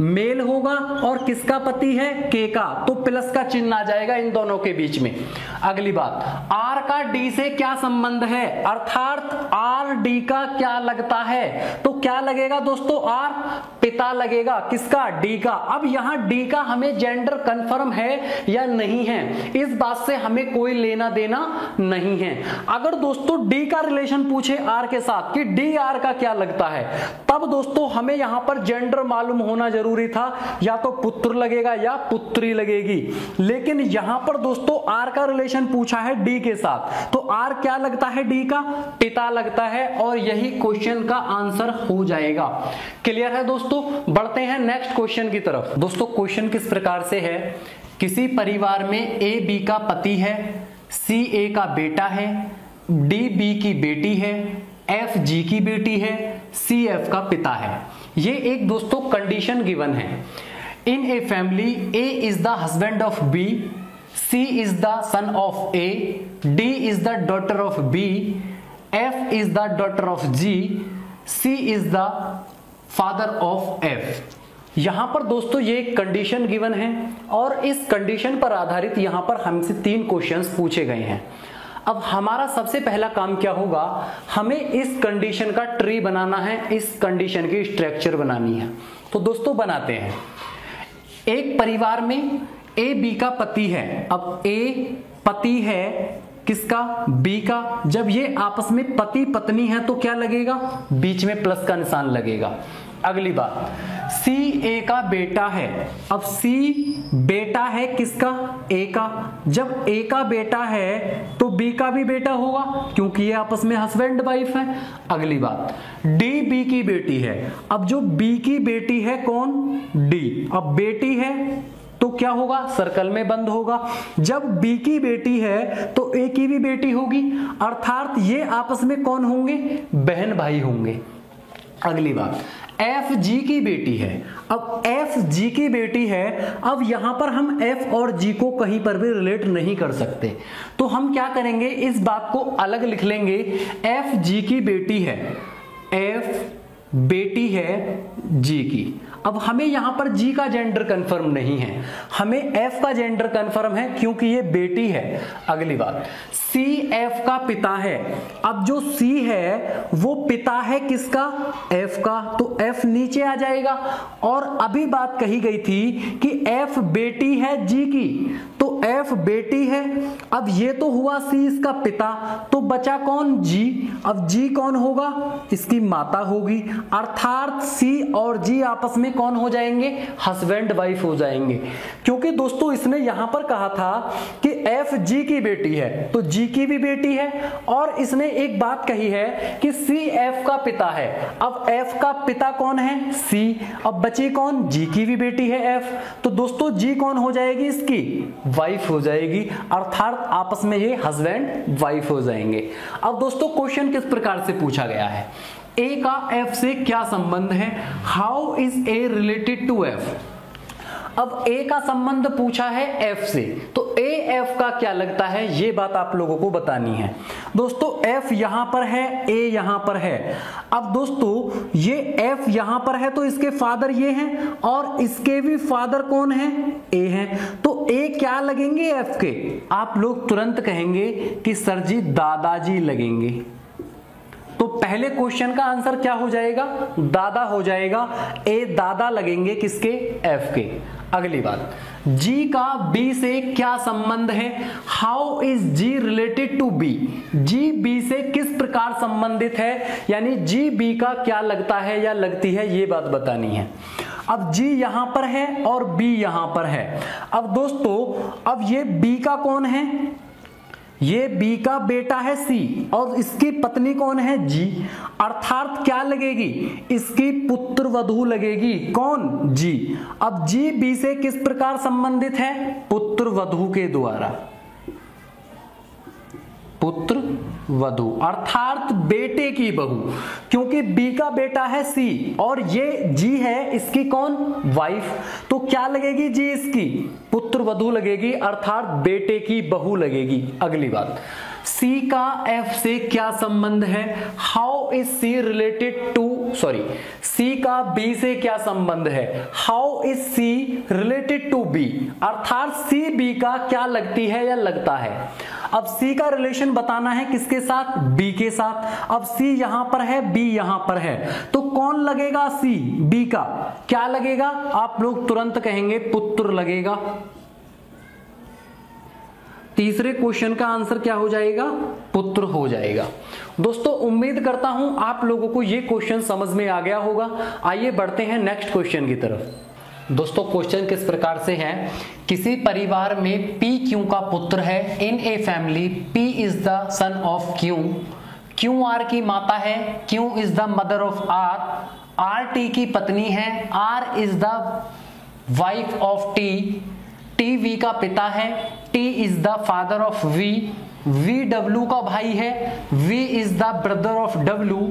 मेल होगा। और किसका पति है? के का। तो प्लस का चिन्ह आ जाएगा इन दोनों के बीच में। अगली बात, आर का डी से क्या संबंध है? अर्थात आर डी का क्या लगता है? तो क्या लगेगा दोस्तों? आर पिता लगेगा। किसका? डी का। अब यहां डी का हमें जेंडर कंफर्म है या नहीं है, इस बात से हमें कोई लेना देना नहीं है। अगर दोस्तों डी का रिलेशन पूछे आर के साथ कि डी आर का क्या लगता है, तब दोस्तों हमें यहां पर जेंडर मालूम होना जरूरी था। या तो पुत्र लगेगा या पुत्री लगेगी। लेकिन यहां पर दोस्तों आर का रिलेशन पूछा है डी के साथ, तो आर क्या लगता है? डी का पिता लगता है। और यही क्वेश्चन का आंसर हो जाएगा। क्लियर है दोस्तों? बढ़ते हैं नेक्स्ट क्वेश्चन की तरफ। दोस्तों क्वेश्चन किस प्रकार से है? किसी परिवार में ए बी का पति है, सी ए का बेटा है, डी बी की बेटी है, एफ जी की बेटी है, सी एफ का पिता है। ये एक दोस्तों कंडीशन गिवन है। In a family A is the husband of B, C is the son of A, D is the daughter of B, F is the daughter of G, C is the father of F. यहां पर दोस्तों ये एक condition given है और इस condition पर आधारित यहां पर हमसे 3 क्वेश्चंस पूछे गए हैं। अब हमारा सबसे पहला काम क्या होगा? हमें इस कंडीशन का ट्री बनाना है, इस कंडीशन की स्ट्रक्चर बनानी है। तो दोस्तों बनाते हैं। एक परिवार में ए बी का पति है। अब ए पति है किसका? बी का। जब ये आपस में पति पत्नी है तो क्या लगेगा? बीच में प्लस का निशान लगेगा। अगली बात, सी ए का बेटा है। अब सी बेटा है किसका? ए का। जब ए का बेटा है तो बी का भी बेटा होगा क्योंकि ये आपस में हस्बैंड वाइफ है। अगली बात, डी बी की बेटी है। अब जो बी की बेटी है कौन? डी। अब बेटी है तो क्या होगा? सर्कल में बंद होगा। जब बी की बेटी है तो ए की भी बेटी होगी, अर्थात ये आपस में कौन होंगे? बहन भाई होंगे। अगली बात, एफ जी की बेटी है। अब एफ जी की बेटी है। अब यहां पर हम एफ और जी को कहीं पर भी रिलेट नहीं कर सकते, तो हम क्या करेंगे? इस बात को अलग लिख लेंगे। एफ जी की बेटी है, एफ बेटी है जी की। अब हमें यहां पर जी का जेंडर कंफर्म नहीं है, हमें एफ का जेंडर कंफर्म है क्योंकि ये बेटी है। अगली बात, सी एफ का पिता है। अब जो सी है वो पिता है किसका? एफ का, तो एफ नीचे आ जाएगा। और अभी बात कही गई थी कि एफ बेटी है जी की, तो एफ बेटी है। अब ये तो हुआ सी इसका पिता, तो बचा कौन? जी। अब जी कौन होगा? इसकी माता होगी, अर्थात सी और जी आपस में कौन हो जाएंगे? हस्बैंड वाइफ हो जाएंगे। क्योंकि दोस्तों इसने यहां पर कहा था कि एफ जी की बेटी है, तो जी की भी बेटी है। और इसने एक बात कही है कि सी एफ का पिता है। अब एफ का पिता कौन है? सी। अब बची कौन? जी की भी बेटी है एफ, तो दोस्तों जी कौन हो जाएगी? इसकी वाइफ हो जाएगी, अर्थात आपस में ये हस्बैंड वाइफ हो जाएंगे। अब दोस्तों क्वेश्चन किस प्रकार से पूछा गया है? ए का एफ से क्या संबंध है? How is A related to F? अब ए का संबंध पूछा है एफ से, तो ए एफ का क्या लगता है, ये बात आप लोगों को बतानी है। दोस्तों एफ यहां पर है, ए यहां पर है। अब दोस्तों ये एफ यहां पर है तो इसके फादर ये हैं और इसके भी फादर कौन है? ए हैं। तो ए क्या लगेंगे एफ के? आप लोग तुरंत कहेंगे कि सर जी दादाजी लगेंगे। तो पहले क्वेश्चन का आंसर क्या हो जाएगा? दादा हो जाएगा। ए दादा लगेंगे किसके? एफ के। अगली बात, जी का बी से क्या संबंध है? How is G related to B? G B से किस प्रकार संबंधित है, यानी जी बी का क्या लगता है या लगती है, ये बात बतानी है। अब जी यहां पर है और बी यहां पर है। अब दोस्तों अब ये बी का कौन है? ये बी का बेटा है सी और इसकी पत्नी कौन है? जी। अर्थात क्या लगेगी? इसकी पुत्र वधू लगेगी। कौन? जी। अब जी बी से किस प्रकार संबंधित है? पुत्र वधू के द्वारा, पुत्र वधू अर्थात बेटे की बहू, क्योंकि बी का बेटा है सी और ये जी है इसकी कौन? वाइफ। तो क्या लगेगी? जी इसकी पुत्र वधू लगेगी, अर्थात बेटे की बहू लगेगी। अगली बात, सी का एफ से क्या संबंध है? How is C related to, sorry, C का बी से क्या संबंध है? How is C related to B? अर्थात सी बी का क्या लगती है या लगता है। अब सी का रिलेशन बताना है किसके साथ? बी के साथ। अब सी यहां पर है, बी यहां पर है, तो कौन लगेगा? सी बी का क्या लगेगा? आप लोग तुरंत कहेंगे पुत्र लगेगा। तीसरे क्वेश्चन का आंसर क्या हो जाएगा? पुत्र हो जाएगा। दोस्तों उम्मीद करता हूं आप लोगों को ये क्वेश्चन समझ में आ गया होगा। आइए बढ़ते हैं नेक्स्ट क्वेश्चन की तरफ। दोस्तों क्वेश्चन किस प्रकार से है? किसी परिवार में P Q का पुत्र है। In a family P is the son of Q, Q R की माता है, Q is the mother of R, R T की पत्नी है, R is the wife of T, T V का पिता है, T is the father of V, V W का भाई है, V is the brother of W,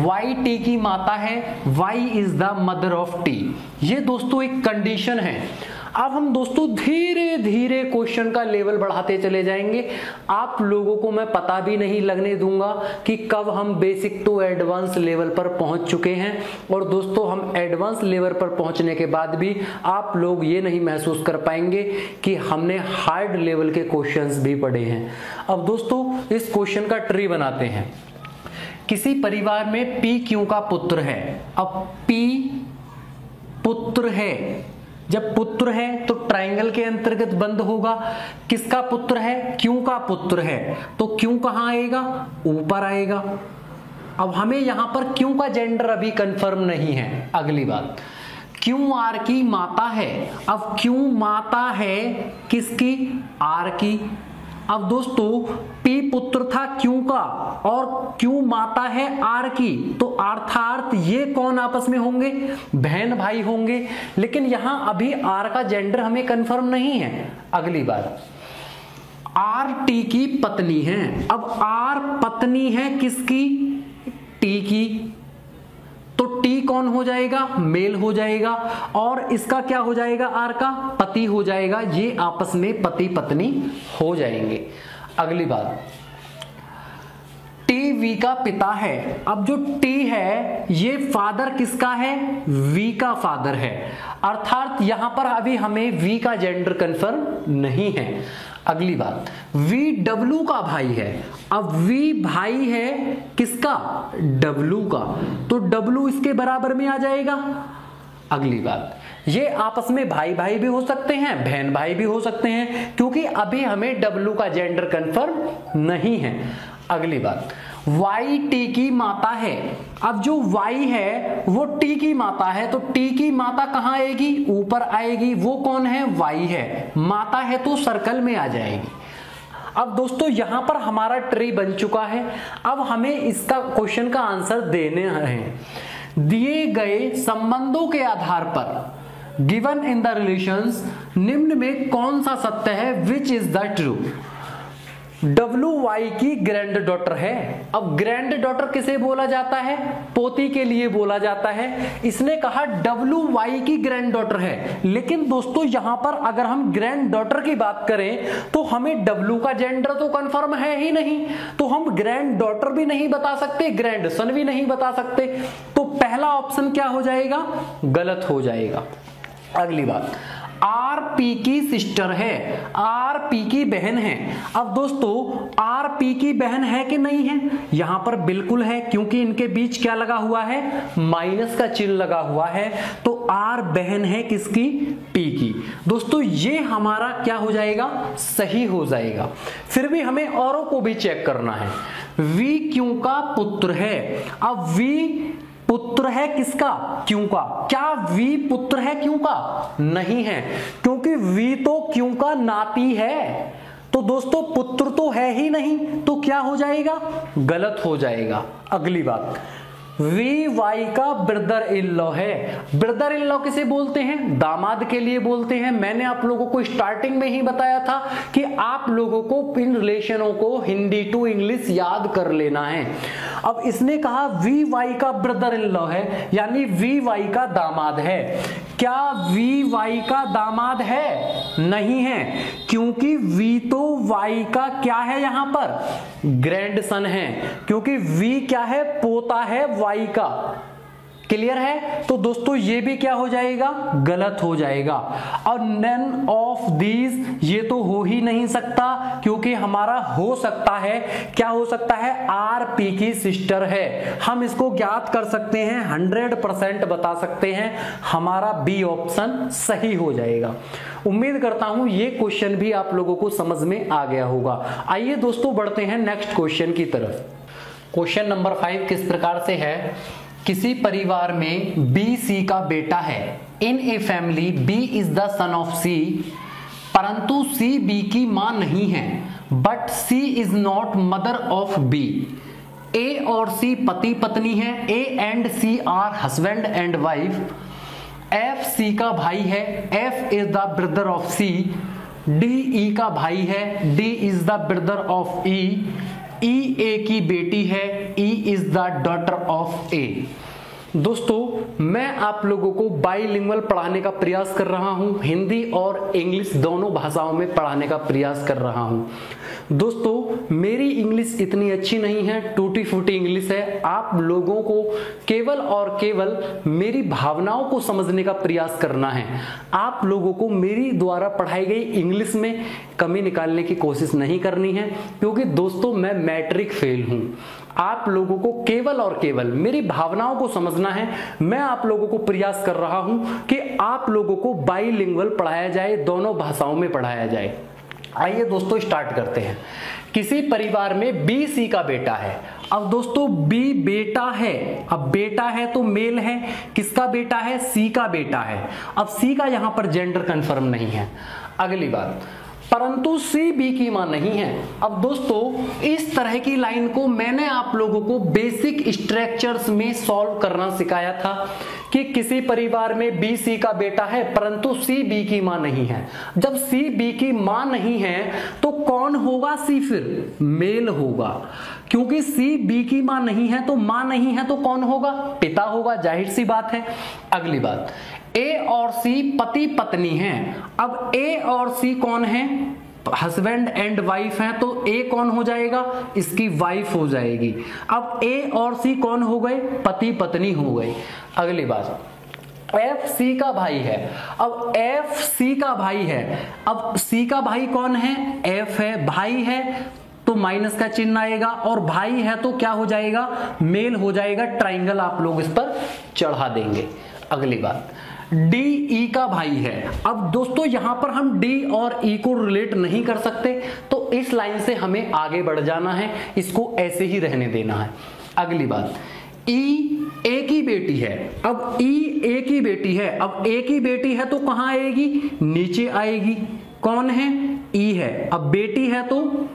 Y T की माता है, Y is the mother of T। ये दोस्तों एक कंडीशन है। अब हम दोस्तों धीरे धीरे क्वेश्चन का लेवल बढ़ाते चले जाएंगे। आप लोगों को मैं पता भी नहीं लगने दूंगा कि कब हम बेसिक टू एडवांस लेवल पर पहुंच चुके हैं। और दोस्तों हम एडवांस लेवल पर पहुंचने के बाद भी आप लोग ये नहीं महसूस कर पाएंगे कि हमने हार्ड लेवल के क्वेश्चंस भी पढ़े हैं। अब दोस्तों इस क्वेश्चन का ट्री बनाते हैं। किसी परिवार में P Q का पुत्र है। अब P पुत्र है, जब पुत्र है तो ट्रायंगल के अंतर्गत बंद होगा। किसका पुत्र है? Q का पुत्र है, तो Q कहां आएगा? ऊपर आएगा। अब हमें यहां पर Q का जेंडर अभी कंफर्म नहीं है। अगली बात, Q R की माता है। अब Q माता है किसकी? R की। अब दोस्तों P पुत्र था Q का और Q माता है R की, तो अर्थात ये कौन आपस में होंगे? बहन भाई होंगे। लेकिन यहां अभी R का जेंडर हमें कंफर्म नहीं है। अगली बात, R T की पत्नी है। अब R पत्नी है किसकी? T की, तो T कौन हो जाएगा? मेल हो जाएगा। और इसका क्या हो जाएगा? R का पति हो जाएगा। ये आपस में पति पत्नी हो जाएंगे। अगली बात, टी वी का पिता है। अब जो टी है ये फादर किसका है, वी का फादर है, अर्थात यहां पर अभी हमें वी का जेंडर कंफर्म नहीं है। अगली बात, वी डब्लू का भाई है। अब वी भाई है किसका, डब्लू का, तो डब्लू इसके बराबर में आ जाएगा। अगली बात, ये आपस में भाई भाई भी हो सकते हैं, बहन भाई भी हो सकते हैं, क्योंकि अभी हमें डब्लू का जेंडर कंफर्म नहीं है। अगली बात, वाई टी की माता है। अब जो वाई है वो टी की माता है, तो टी की माता कहां आएगी, ऊपर आएगी। वो कौन है, वाई है, माता है तो सर्कल में आ जाएगी। अब दोस्तों यहां पर हमारा ट्री बन चुका है। अब हमें इसका क्वेश्चन का आंसर देने हैं। दिए गए संबंधों के आधार पर गिवन इन द रिलेशंस निम्न में कौन सा सत्य है, which is the true. W Y की ग्रैंड डॉटर है। अब ग्रैंड डॉटर किसे बोला जाता है, पोती के लिए बोला जाता है। इसने कहा डब्लू वाई की ग्रैंड डॉटर है, लेकिन दोस्तों यहां पर अगर हम ग्रैंड डॉटर की बात करें तो हमें डब्लू का जेंडर तो कंफर्म है ही नहीं, तो हम ग्रैंड डॉटर भी नहीं बता सकते, ग्रैंड सन भी नहीं बता सकते, तो पहला ऑप्शन क्या हो जाएगा, गलत हो जाएगा। अगली बात, आर पी की सिस्टर है, आर पी की बहन है। अब दोस्तों आर पी की बहन है कि नहीं है, यहां पर बिल्कुल है, क्योंकि इनके बीच क्या लगा हुआ है, माइनस का चिन्ह लगा हुआ है, तो आर बहन है किसकी, पी की। दोस्तों ये हमारा क्या हो जाएगा, सही हो जाएगा। फिर भी हमें औरों को भी चेक करना है। वी क्यों का पुत्र है। अब वी पुत्र है किसका, क्यों का। क्या वी पुत्र है क्यों का, नहीं है, क्योंकि वी तो क्यों का नाती है, तो दोस्तों पुत्र तो है ही नहीं, तो क्या हो जाएगा, गलत हो जाएगा। अगली बात, वी वाई का ब्रदर इन लॉ है। ब्रदर इन लॉ किसे बोलते हैं, दामाद के लिए बोलते हैं। मैंने आप लोगों को स्टार्टिंग में ही बताया था कि आप लोगों को इन रिलेशनों को हिंदी टू इंग्लिश याद कर लेना है। अब इसने कहा वी वाई का ब्रदर इन लॉ है, यानी वी वाई का दामाद है। क्या वी वाई का दामाद है, नहीं है, क्योंकि वी तो वाई का क्या है, यहां पर ग्रैंड सन है, क्योंकि वी क्या है, पोता है वाई का। क्लियर है, तो दोस्तों ये भी क्या हो जाएगा, गलत हो जाएगा। और नन ऑफ दीज ये तो हो ही नहीं सकता, क्योंकि हमारा हो सकता है, क्या हो सकता है, आर पी की सिस्टर है। हम इसको ज्ञात कर सकते हैं, 100% बता सकते हैं, हमारा बी ऑप्शन सही हो जाएगा। उम्मीद करता हूं ये क्वेश्चन भी आप लोगों को समझ में आ गया होगा। आइए दोस्तों बढ़ते हैं नेक्स्ट क्वेश्चन की तरफ। क्वेश्चन नंबर 5 किस प्रकार से है, किसी परिवार में बी सी का बेटा है। In a family B is the son of C, परंतु सी बी की मां नहीं है, but C is not mother of B. A और सी पति पत्नी है, A and C are husband and wife. F C का भाई है, F is the brother of C. D E का भाई है, D is the brother of E. E A की बेटी है, E is the daughter of ए। दोस्तों मैं आप लोगों को बाइलिंगुअल पढ़ाने का प्रयास कर रहा हूं, हिंदी और इंग्लिश दोनों भाषाओं में पढ़ाने का प्रयास कर रहा हूं। दोस्तों मेरी इंग्लिश इतनी अच्छी नहीं है, टूटी फूटी इंग्लिश है। आप लोगों को केवल और केवल मेरी भावनाओं को समझने का प्रयास करना है। आप लोगों को मेरी द्वारा पढ़ाई गई इंग्लिश में कमी निकालने की कोशिश नहीं करनी है, क्योंकि दोस्तों मैं मैट्रिक फेल हूं। आप लोगों को केवल और केवल मेरी भावनाओं को समझना है। मैं आप लोगों को प्रयास कर रहा हूं कि आप लोगों को बाइलिंगुअल पढ़ाया जाए, दोनों भाषाओं में पढ़ाया जाए। आइए दोस्तों स्टार्ट करते हैं। किसी परिवार में बी सी का बेटा है। अब दोस्तों बी बेटा है, अब बेटा है तो मेल है, किसका बेटा है, सी का बेटा है। अब सी का यहां पर जेंडर कंफर्म नहीं है। अगली बात, परंतु सी बी की मां नहीं है। अब दोस्तों इस तरह की लाइन को मैंने आप लोगों को बेसिक स्ट्रक्चर्स में सॉल्व करना सिखाया था कि किसी परिवार में बी सी का बेटा है परंतु सी बी की मां नहीं है। जब सी बी की मां नहीं है तो कौन होगा, सी फिर मेल होगा, क्योंकि सी बी की मां नहीं है तो मां नहीं है तो कौन होगा, पिता होगा, जाहिर सी बात है। अगली बात, ए और सी पति पत्नी हैं। अब ए और सी कौन है, हस्बैंड एंड वाइफ हैं तो ए कौन हो जाएगा, इसकी वाइफ हो जाएगी। अब ए और सी कौन हो गए, पति पत्नी हो गए। अगली बात, एफ सी का भाई है। अब एफ सी का भाई है, अब सी का भाई कौन है, एफ है, भाई है तो माइनस का चिन्ह आएगा, और भाई है तो क्या हो जाएगा, मेल हो जाएगा, ट्राइंगल आप लोग इस पर चढ़ा देंगे। अगली बात, डी ई का भाई है। अब दोस्तों यहां पर हम डी और ई को रिलेट नहीं कर सकते, तो इस लाइन से हमें आगे बढ़ जाना है, इसको ऐसे ही रहने देना है। अगली बात, ई ए की बेटी है। अब ई ए की बेटी है, अब ए की बेटी है तो कहां आएगी, नीचे आएगी। कौन है, ई है। अब बेटी है तो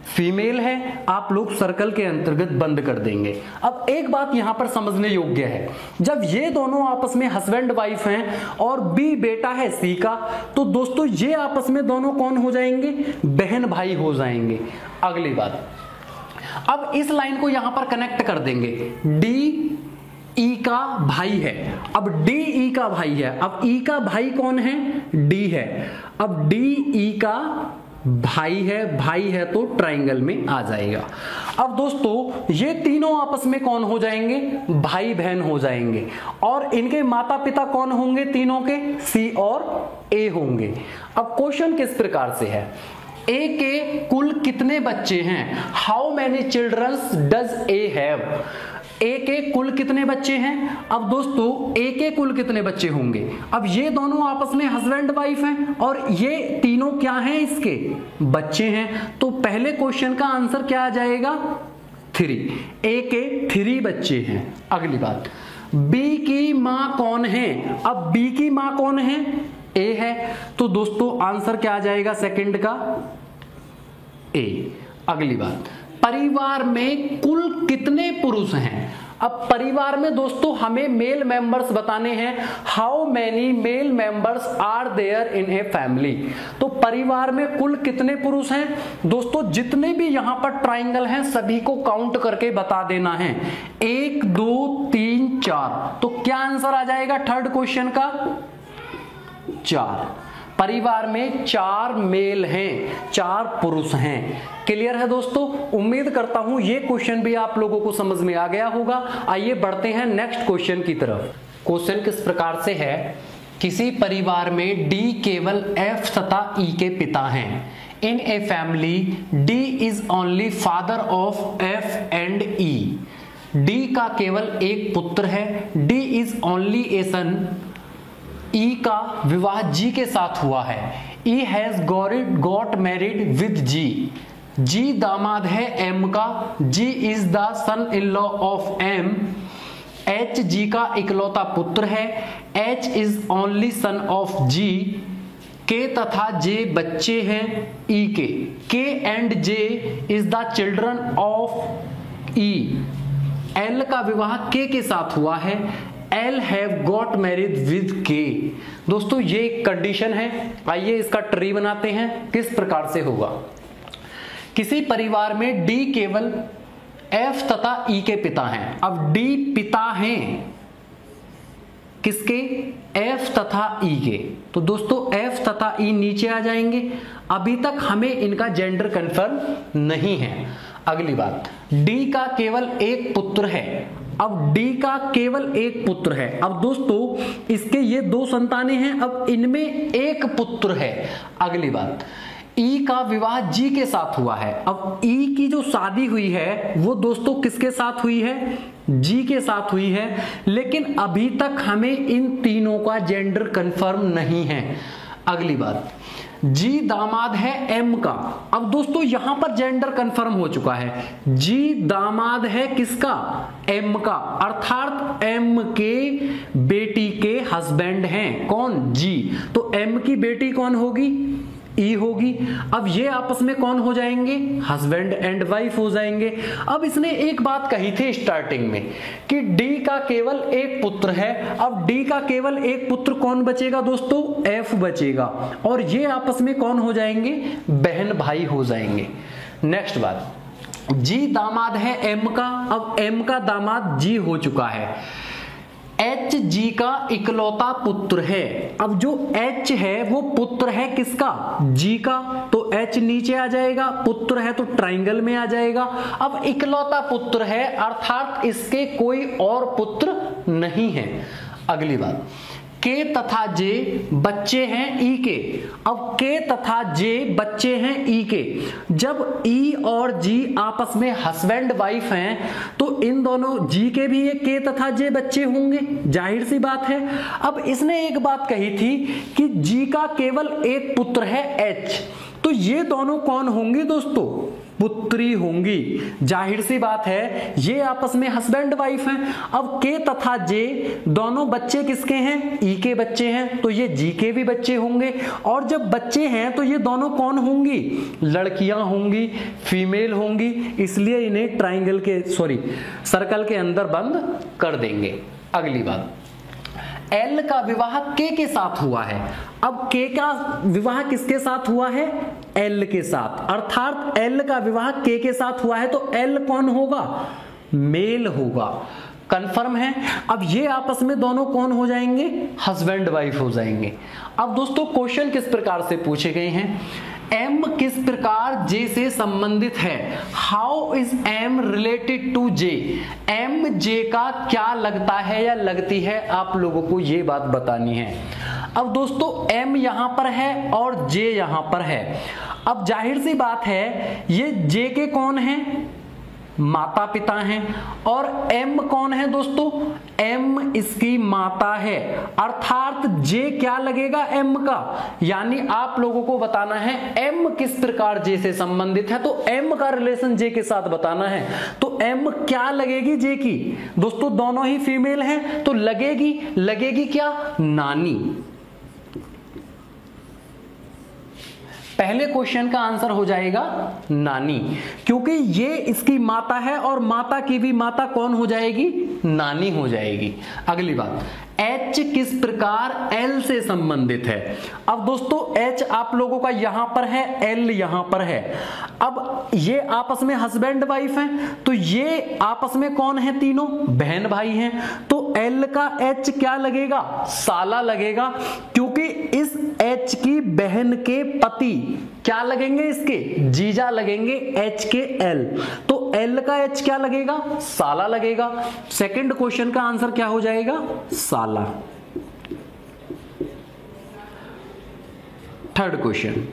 फीमेल है, आप लोग सर्कल के अंतर्गत बंद कर देंगे। अब एक बात यहां पर समझने योग्य है, जब ये दोनों आपस में हस्बैंड वाइफ हैं और बी बेटा है सी का, तो दोस्तों ये आपस में दोनों कौन हो जाएंगे, बहन भाई हो जाएंगे। अगली बात, अब इस लाइन को यहां पर कनेक्ट कर देंगे, डी ई का भाई है। अब डी ई का भाई है, अब ई का भाई कौन है, डी है। अब डी ई का भाई है तो ट्राइंगल में आ जाएगा। अब दोस्तों ये तीनों आपस में कौन हो जाएंगे, भाई बहन हो जाएंगे, और इनके माता पिता कौन होंगे तीनों के, सी और ए होंगे। अब क्वेश्चन किस प्रकार से है, ए के कुल कितने बच्चे हैं, how many childrens does A have. A के कुल कितने बच्चे हैं, अब दोस्तों ए के कुल कितने बच्चे होंगे, अब ये दोनों आपस में हस्बैंड वाइफ हैं और ये तीनों क्या हैं, इसके बच्चे हैं, तो पहले क्वेश्चन का आंसर क्या आ जाएगा, 3। ए के 3 बच्चे हैं। अगली बात, बी की मां कौन है, अब बी की मां कौन है, ए है, तो दोस्तों आंसर क्या आ जाएगा सेकंड का, ए। अगली बात, परिवार में कुल कितने पुरुष हैं। अब परिवार में दोस्तों हमें मेल मेंबर्स बताने हैं, how many male members are there in a family. तो परिवार में कुल कितने पुरुष हैं, दोस्तों जितने भी यहां पर ट्राइंगल हैं सभी को काउंट करके बता देना है, 1 2 3 4। तो क्या आंसर आ जाएगा थर्ड क्वेश्चन का, 4। परिवार में 4 मेल हैं, 4 पुरुष हैं। क्लियर है दोस्तों, उम्मीद करता हूं ये क्वेश्चन भी आप लोगों को समझ में आ गया होगा। आइए बढ़ते हैं नेक्स्ट क्वेश्चन की तरफ। क्वेश्चन किस प्रकार से है, किसी परिवार में डी केवल एफ तथा ई के पिता हैं। In a family D is only father of F and E. D का केवल एक पुत्र है, D is only a son. E का विवाह जी के साथ हुआ है, E has got married with G. G दामाद है एम का, G is the son in law of M. H G का इकलौता पुत्र है, H is only son of G. K तथा जे बच्चे हैं ई के, के and J is the children of E. L का विवाह के साथ हुआ है, L have got married with के। दोस्तों ये एक कंडीशन है, आइए इसका ट्री बनाते हैं, किस प्रकार से होगा। किसी परिवार में डी केवल एफ तथा ई के पिता हैं। अब डी पिता हैं किसके, एफ तथा ई के, तो दोस्तों एफ तथा ई नीचे आ जाएंगे। अभी तक हमें इनका जेंडर कंफर्म नहीं है। अगली बात, डी का केवल एक पुत्र है। अब डी का केवल एक पुत्र है, अब दोस्तों इसके ये 2 संतानें हैं, अब इनमें एक पुत्र है। अगली बात, ई का विवाह जी के साथ हुआ है। अब ई की जो शादी हुई है वो दोस्तों किसके साथ हुई है, जी के साथ हुई है, लेकिन अभी तक हमें इन तीनों का जेंडर कंफर्म नहीं है। अगली बात, जी दामाद है एम का। अब दोस्तों यहां पर जेंडर कंफर्म हो चुका है, जी दामाद है किसका, एम का, अर्थात एम के बेटी के हस्बैंड हैं कौन, जी। तो एम की बेटी कौन होगी, ई होगी। अब ये आपस में कौन हो जाएंगे, हस्बैंड एंड वाइफ हो जाएंगे। अब इसने एक बात कही थी स्टार्टिंग में कि डी का केवल एक पुत्र है। अब डी का केवल एक पुत्र कौन बचेगा दोस्तों, एफ बचेगा, और ये आपस में कौन हो जाएंगे, बहन भाई हो जाएंगे। नेक्स्ट बात, जी दामाद है एम का। अब एम का दामाद जी हो चुका है, एच जी का इकलौता पुत्र है। अब जो एच है वो पुत्र है किसका? जी का, तो एच नीचे आ जाएगा, पुत्र है तो ट्राइंगल में आ जाएगा। अब इकलौता पुत्र है अर्थात इसके कोई और पुत्र नहीं है। अगली बात, के तथा जे बच्चे हैं ई के। अब के तथा जे बच्चे हैं ई के। जब ई और जी आपस में हस्बैंड वाइफ हैं तो इन दोनों जी के भी ये के तथा जे बच्चे होंगे, जाहिर सी बात है। अब इसने एक बात कही थी कि जी का केवल एक पुत्र है एच, तो ये दोनों कौन होंगे दोस्तों? पुत्री होंगी, जाहिर सी बात है, ये आपस में हस्बैंड वाइफ हैं। अब के तथा जे दोनों बच्चे किसके हैं? ई के बच्चे हैं, तो ये जी के भी बच्चे होंगे। और जब बच्चे हैं तो ये दोनों कौन होंगी? लड़कियां होंगी, फीमेल होंगी, इसलिए इन्हें ट्राइंगल के सर्कल के अंदर बंद कर देंगे। अगली बात, एल का विवाह के साथ हुआ है। अब के का विवाह किसके साथ हुआ है? एल के साथ, अर्थात एल का विवाह के साथ हुआ है तो एल कौन होगा? मेल होगा। कंफर्म है। अब ये आपस में दोनों कौन हो जाएंगे? हस्बैंड वाइफ हो जाएंगे। अब दोस्तों क्वेश्चन किस प्रकार से पूछे गए हैं? M किस प्रकार J से संबंधित है? How is M related to J? M J का क्या लगता है या लगती है, आप लोगों को ये बात बतानी है। अब दोस्तों M यहां पर है और J यहां पर है। अब जाहिर सी बात है ये J के कौन हैं? माता पिता हैं। और M कौन है दोस्तों? M इसकी माता है, अर्थात J क्या लगेगा M का, यानी आप लोगों को बताना है M किस प्रकार J से संबंधित है, तो M का रिलेशन J के साथ बताना है। तो M क्या लगेगी J की? दोस्तों दोनों ही फीमेल हैं तो लगेगी क्या? नानी। पहले क्वेश्चन का आंसर हो जाएगा नानी, क्योंकि ये इसकी माता है और माता की भी माता कौन हो जाएगी? नानी हो जाएगी। अगली बात, H किस प्रकार L से संबंधित है? अब दोस्तों H आप लोगों का यहां पर है, L यहां पर है। अब ये आपस में हस्बैंड वाइफ हैं तो ये आपस में कौन है? तीनों बहन भाई हैं। तो L का H क्या लगेगा? साला लगेगा, क्योंकि इस H की बहन के पति क्या लगेंगे? इसके जीजा लगेंगे H के L, तो L का H क्या लगेगा? साला लगेगा। सेकंड क्वेश्चन का आंसर क्या हो जाएगा? साला। थर्ड क्वेश्चन,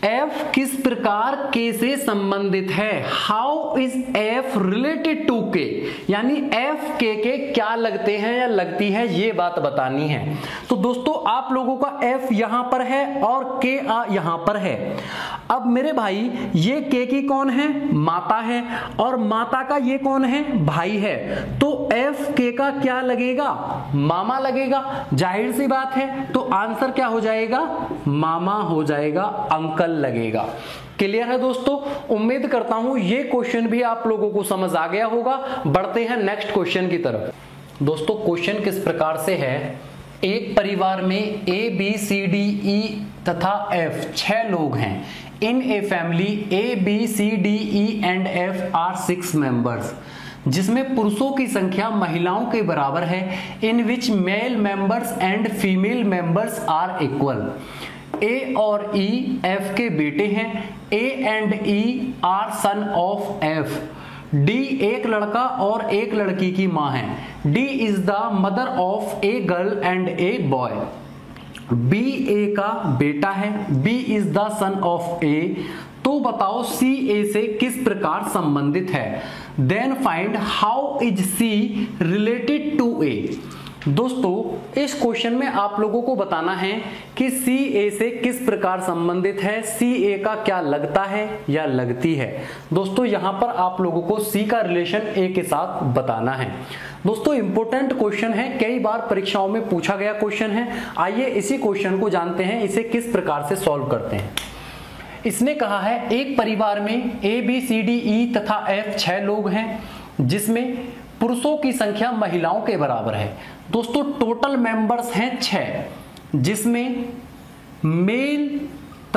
F किस प्रकार K से संबंधित है? How is F related to K? यानी F K के क्या लगते हैं या लगती है, ये बात बतानी है। तो दोस्तों आप लोगों का F यहां पर है और K यहां पर है। अब मेरे भाई ये K की कौन है? माता है, और माता का ये कौन है? भाई है। तो F K का क्या लगेगा? मामा लगेगा, जाहिर सी बात है। तो आंसर क्या हो जाएगा? मामा हो जाएगा, अंकल लगेगा। क्लियर है दोस्तों? उम्मीद करता हूं ये क्वेश्चन भी आप लोगों को समझ आ गया होगा। बढ़ते हैं नेक्स्ट क्वेश्चन की तरफ। दोस्तों क्वेश्चन किस प्रकार से है? एक परिवार में A B C D E तथा F 6 लोग हैं। In a family A B C D E and F are 6 members, जिसमें पुरुषों की संख्या महिलाओं के बराबर है। In which male members and female members are equal. A और E F के बेटे हैं। A and E are son of F। D एक लड़का और एक लड़की की मां है। D is the mother of a girl and a boy. B A का बेटा है। B is the son of A। तो बताओ C A से किस प्रकार संबंधित है? Then find how is C related to A। दोस्तों इस क्वेश्चन में आप लोगों को बताना है कि सी ए से किस प्रकार संबंधित है, सी ए का क्या लगता है या लगती है। दोस्तों यहां पर आप लोगों को सी का रिलेशन ए के साथ बताना है। दोस्तों इंपॉर्टेंट क्वेश्चन है, कई बार परीक्षाओं में पूछा गया क्वेश्चन है। आइए इसी क्वेश्चन को जानते हैं, इसे किस प्रकार से सॉल्व करते हैं। इसने कहा है एक परिवार में ए बी सी डी ई तथा एफ 6 लोग हैं, जिसमें पुरुषों की संख्या महिलाओं के बराबर है। दोस्तों टोटल मेंबर्स हैं 6, जिसमें मेल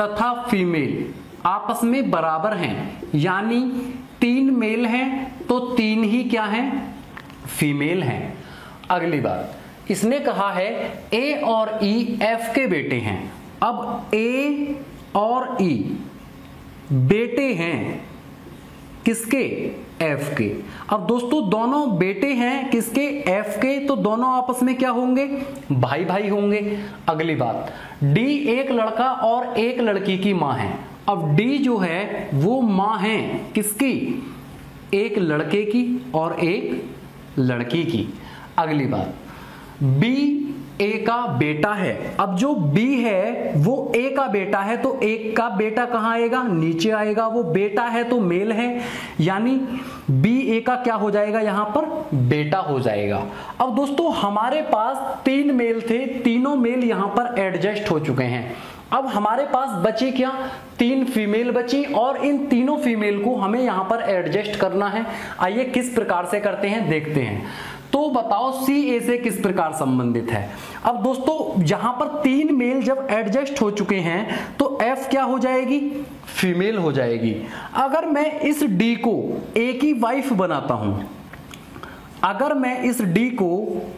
तथा फीमेल आपस में बराबर हैं, यानी 3 मेल हैं तो 3 ही क्या हैं? फीमेल हैं। अगली बात, इसने कहा है ए और ई एफ के बेटे हैं। अब ए और ई बेटे हैं किसके? एफ के। अब दोस्तों दोनों बेटे हैं किसके? एफ के, तो दोनों आपस में क्या होंगे? भाई भाई होंगे। अगली बात, डी एक लड़का और एक लड़की की मां है। अब डी जो है वो मां है किसकी? एक लड़के की और एक लड़की की। अगली बात, बी ए का बेटा है। अब जो बी है वो ए का बेटा है, तो एक का बेटा कहां आएगा? नीचे आएगा। वो बेटा है तो मेल है, यानी बी ए का क्या हो जाएगा? यहां पर बेटा हो जाएगा। अब दोस्तों हमारे पास 3 मेल थे, तीनों मेल यहां पर एडजस्ट हो चुके हैं। अब हमारे पास बची क्या? 3 फीमेल बची, और इन तीनों फीमेल को हमें यहां पर एडजस्ट करना है। आइए किस प्रकार से करते हैं देखते हैं। तो बताओ सी ए से किस प्रकार संबंधित है? अब दोस्तों यहां पर 3 मेल जब एडजस्ट हो चुके हैं तो एफ क्या हो जाएगी? फीमेल हो जाएगी। अगर मैं इस डी को ए की वाइफ बनाता हूं, अगर मैं इस डी को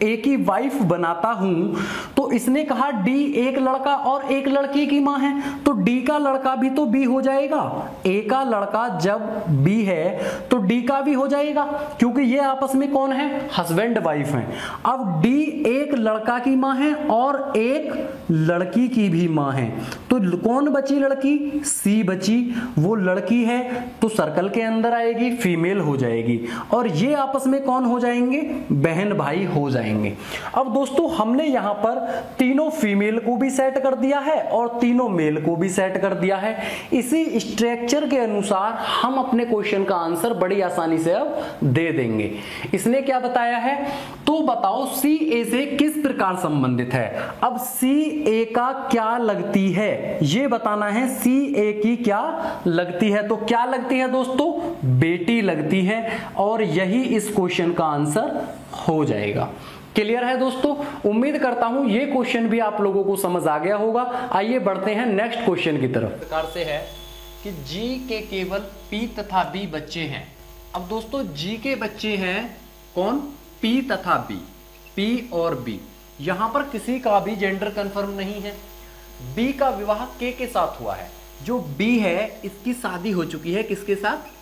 ए की वाइफ बनाता हूं, तो इसने कहा डी एक लड़का और एक लड़की की मां है, तो डी का लड़का भी तो बी हो जाएगा। ए का लड़का जब बी है तो डी का भी हो जाएगा, क्योंकि ये आपस में कौन है? हस्बैंड वाइफ हैं। अब डी एक लड़का की मां है और एक लड़की की भी मां है, तो कौन बची? लड़की। सी बची, वो लड़की है तो सर्कल के अंदर आएगी, फीमेल हो जाएगी। और ये आपस में कौन हो जाएंगे? बहन भाई हो जाएंगे। अब दोस्तों हमने यहां पर तीनों फीमेल को भी सेट कर दिया है और तीनों मेल को भी सेट कर दिया है। इसी स्ट्रक्चर के अनुसार हम अपने क्वेश्चन का आंसर बड़ी आसानी से अब दे देंगे। इसने क्या बताया है? तो बताओ सी ए से किस प्रकार संबंधित है। अब सी ए का क्या लगती है ये बताना है। सी ए की क्या लगती है? तो क्या लगती है दोस्तों? बेटी लगती है, और यही इस क्वेश्चन का आंसर हो जाएगा। क्लियर है दोस्तों? उम्मीद करता हूं ये क्वेश्चन भी आप लोगों को समझ आ गया होगा। आइए बढ़ते हैं नेक्स्ट क्वेश्चन की तरफ। प्रकार से है कि जी के केवल पी तथा बी बच्चे हैं। अब दोस्तों जी के बच्चे हैं कौन? पी तथा बी, पी और बी। यहां पर किसी का भी जेंडर कंफर्म नहीं है। बी का विवाह के साथ हुआ है। जो बी है इसकी शादी हो चुकी है किसके साथ?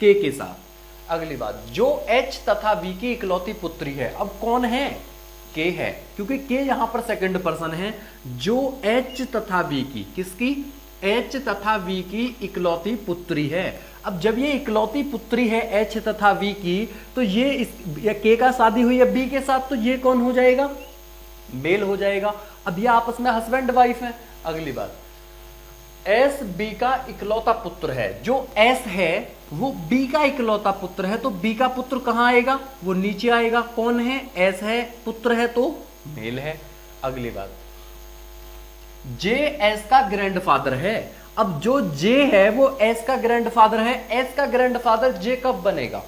के साथ। अगली बात, जो एच तथा वी की इकलौती पुत्री है। अब कौन है? के है, क्योंकि के यहां पर सेकंड पर्सन है। जो एच तथा वी की, किसकी? एच तथा वी की इकलौती पुत्री है। अब जब ये इकलौती पुत्री है एच तथा वी की, तो ये के का शादी हुई है बी के साथ, तो ये कौन हो जाएगा? मेल हो जाएगा। अब ये आपस में हस्बैंड वाइफ है। अगली बात, एस बी का इकलौता पुत्र है। जो एस है वो बी का इकलौता पुत्र है, तो बी का पुत्र कहां आएगा? वो नीचे आएगा। कौन है? एस है, पुत्र है तो मेल है। अगली बात, जे एस का ग्रैंडफादर है। अब जो जे है वो एस का ग्रैंडफादर है। एस का ग्रैंडफादर जे कब बनेगा?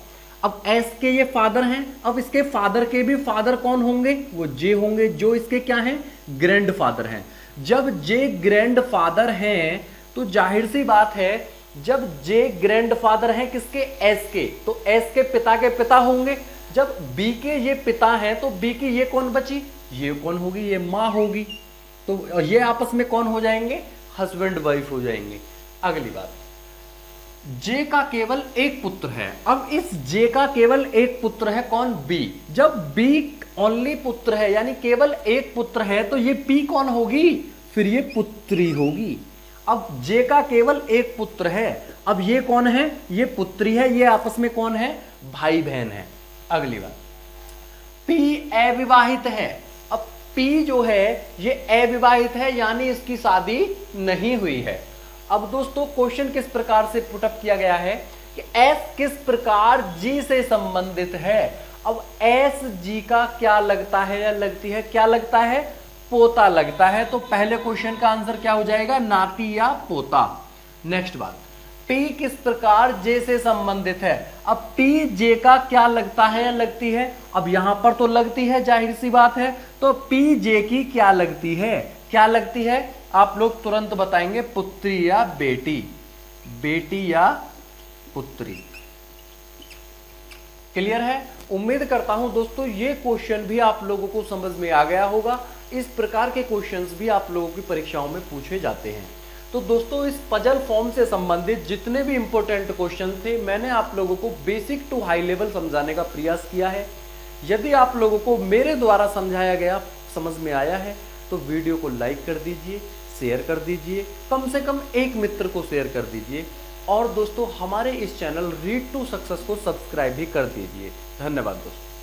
अब एस के ये फादर हैं, अब इसके फादर के भी फादर कौन होंगे? वो जे होंगे, जो इसके क्या हैं? ग्रैंडफादर हैं। जब जे ग्रैंडफादर हैं तो जाहिर सी बात है, जब जे ग्रैंडफादर हैं किसके? एस के, तो एस के पिता होंगे। जब बी के ये पिता हैं तो बी की ये कौन बची? ये कौन होगी? ये मां होगी। तो ये आपस में कौन हो जाएंगे? हस्बैंड वाइफ हो जाएंगे। अगली बात, जे का केवल एक पुत्र है। अब इस जे का केवल एक पुत्र है, कौन? बी। जब बी ओनली पुत्र है, यानी केवल एक पुत्र है, तो ये पी कौन होगी? फिर ये पुत्री होगी। अब जे का केवल एक पुत्र है, अब ये कौन है? ये पुत्री है। ये आपस में कौन है? भाई बहन है। अगली बात, पी अविवाहित है। अब पी जो है ये अविवाहित है, यानी इसकी शादी नहीं हुई है। अब दोस्तों क्वेश्चन किस प्रकार से पुटअप किया गया है कि एस किस प्रकार जी से संबंधित है। अब एस जी का क्या लगता है या लगती है? क्या लगता है? पोता लगता है। तो पहले क्वेश्चन का आंसर क्या हो जाएगा? नाती या पोता। नेक्स्ट बात, पी किस प्रकार जे से संबंधित है। अब पी जे का क्या लगता है या लगती है? अब यहां पर तो लगती है, जाहिर सी बात है। तो पी जे की क्या लगती है? क्या लगती है? आप लोग तुरंत बताएंगे, पुत्री या बेटी, बेटी या पुत्री। क्लियर है? उम्मीद करता हूं दोस्तों ये क्वेश्चन भी आप लोगों को समझ में आ गया होगा। इस प्रकार के क्वेश्चंस भी आप लोगों की परीक्षाओं में पूछे जाते हैं। तो दोस्तों इस पजल फॉर्म से संबंधित जितने भी इंपॉर्टेंट क्वेश्चन थे मैंने आप लोगों को बेसिक टू हाई लेवल समझाने का प्रयास किया है। यदि आप लोगों को मेरे द्वारा समझाया गया समझ में आया है तो वीडियो को लाइक कर दीजिए, शेयर कर दीजिए, कम से कम एक मित्र को शेयर कर दीजिए और दोस्तों हमारे इस चैनल रीड टू सक्सेस को सब्सक्राइब भी कर दीजिए। धन्यवाद दोस्तों।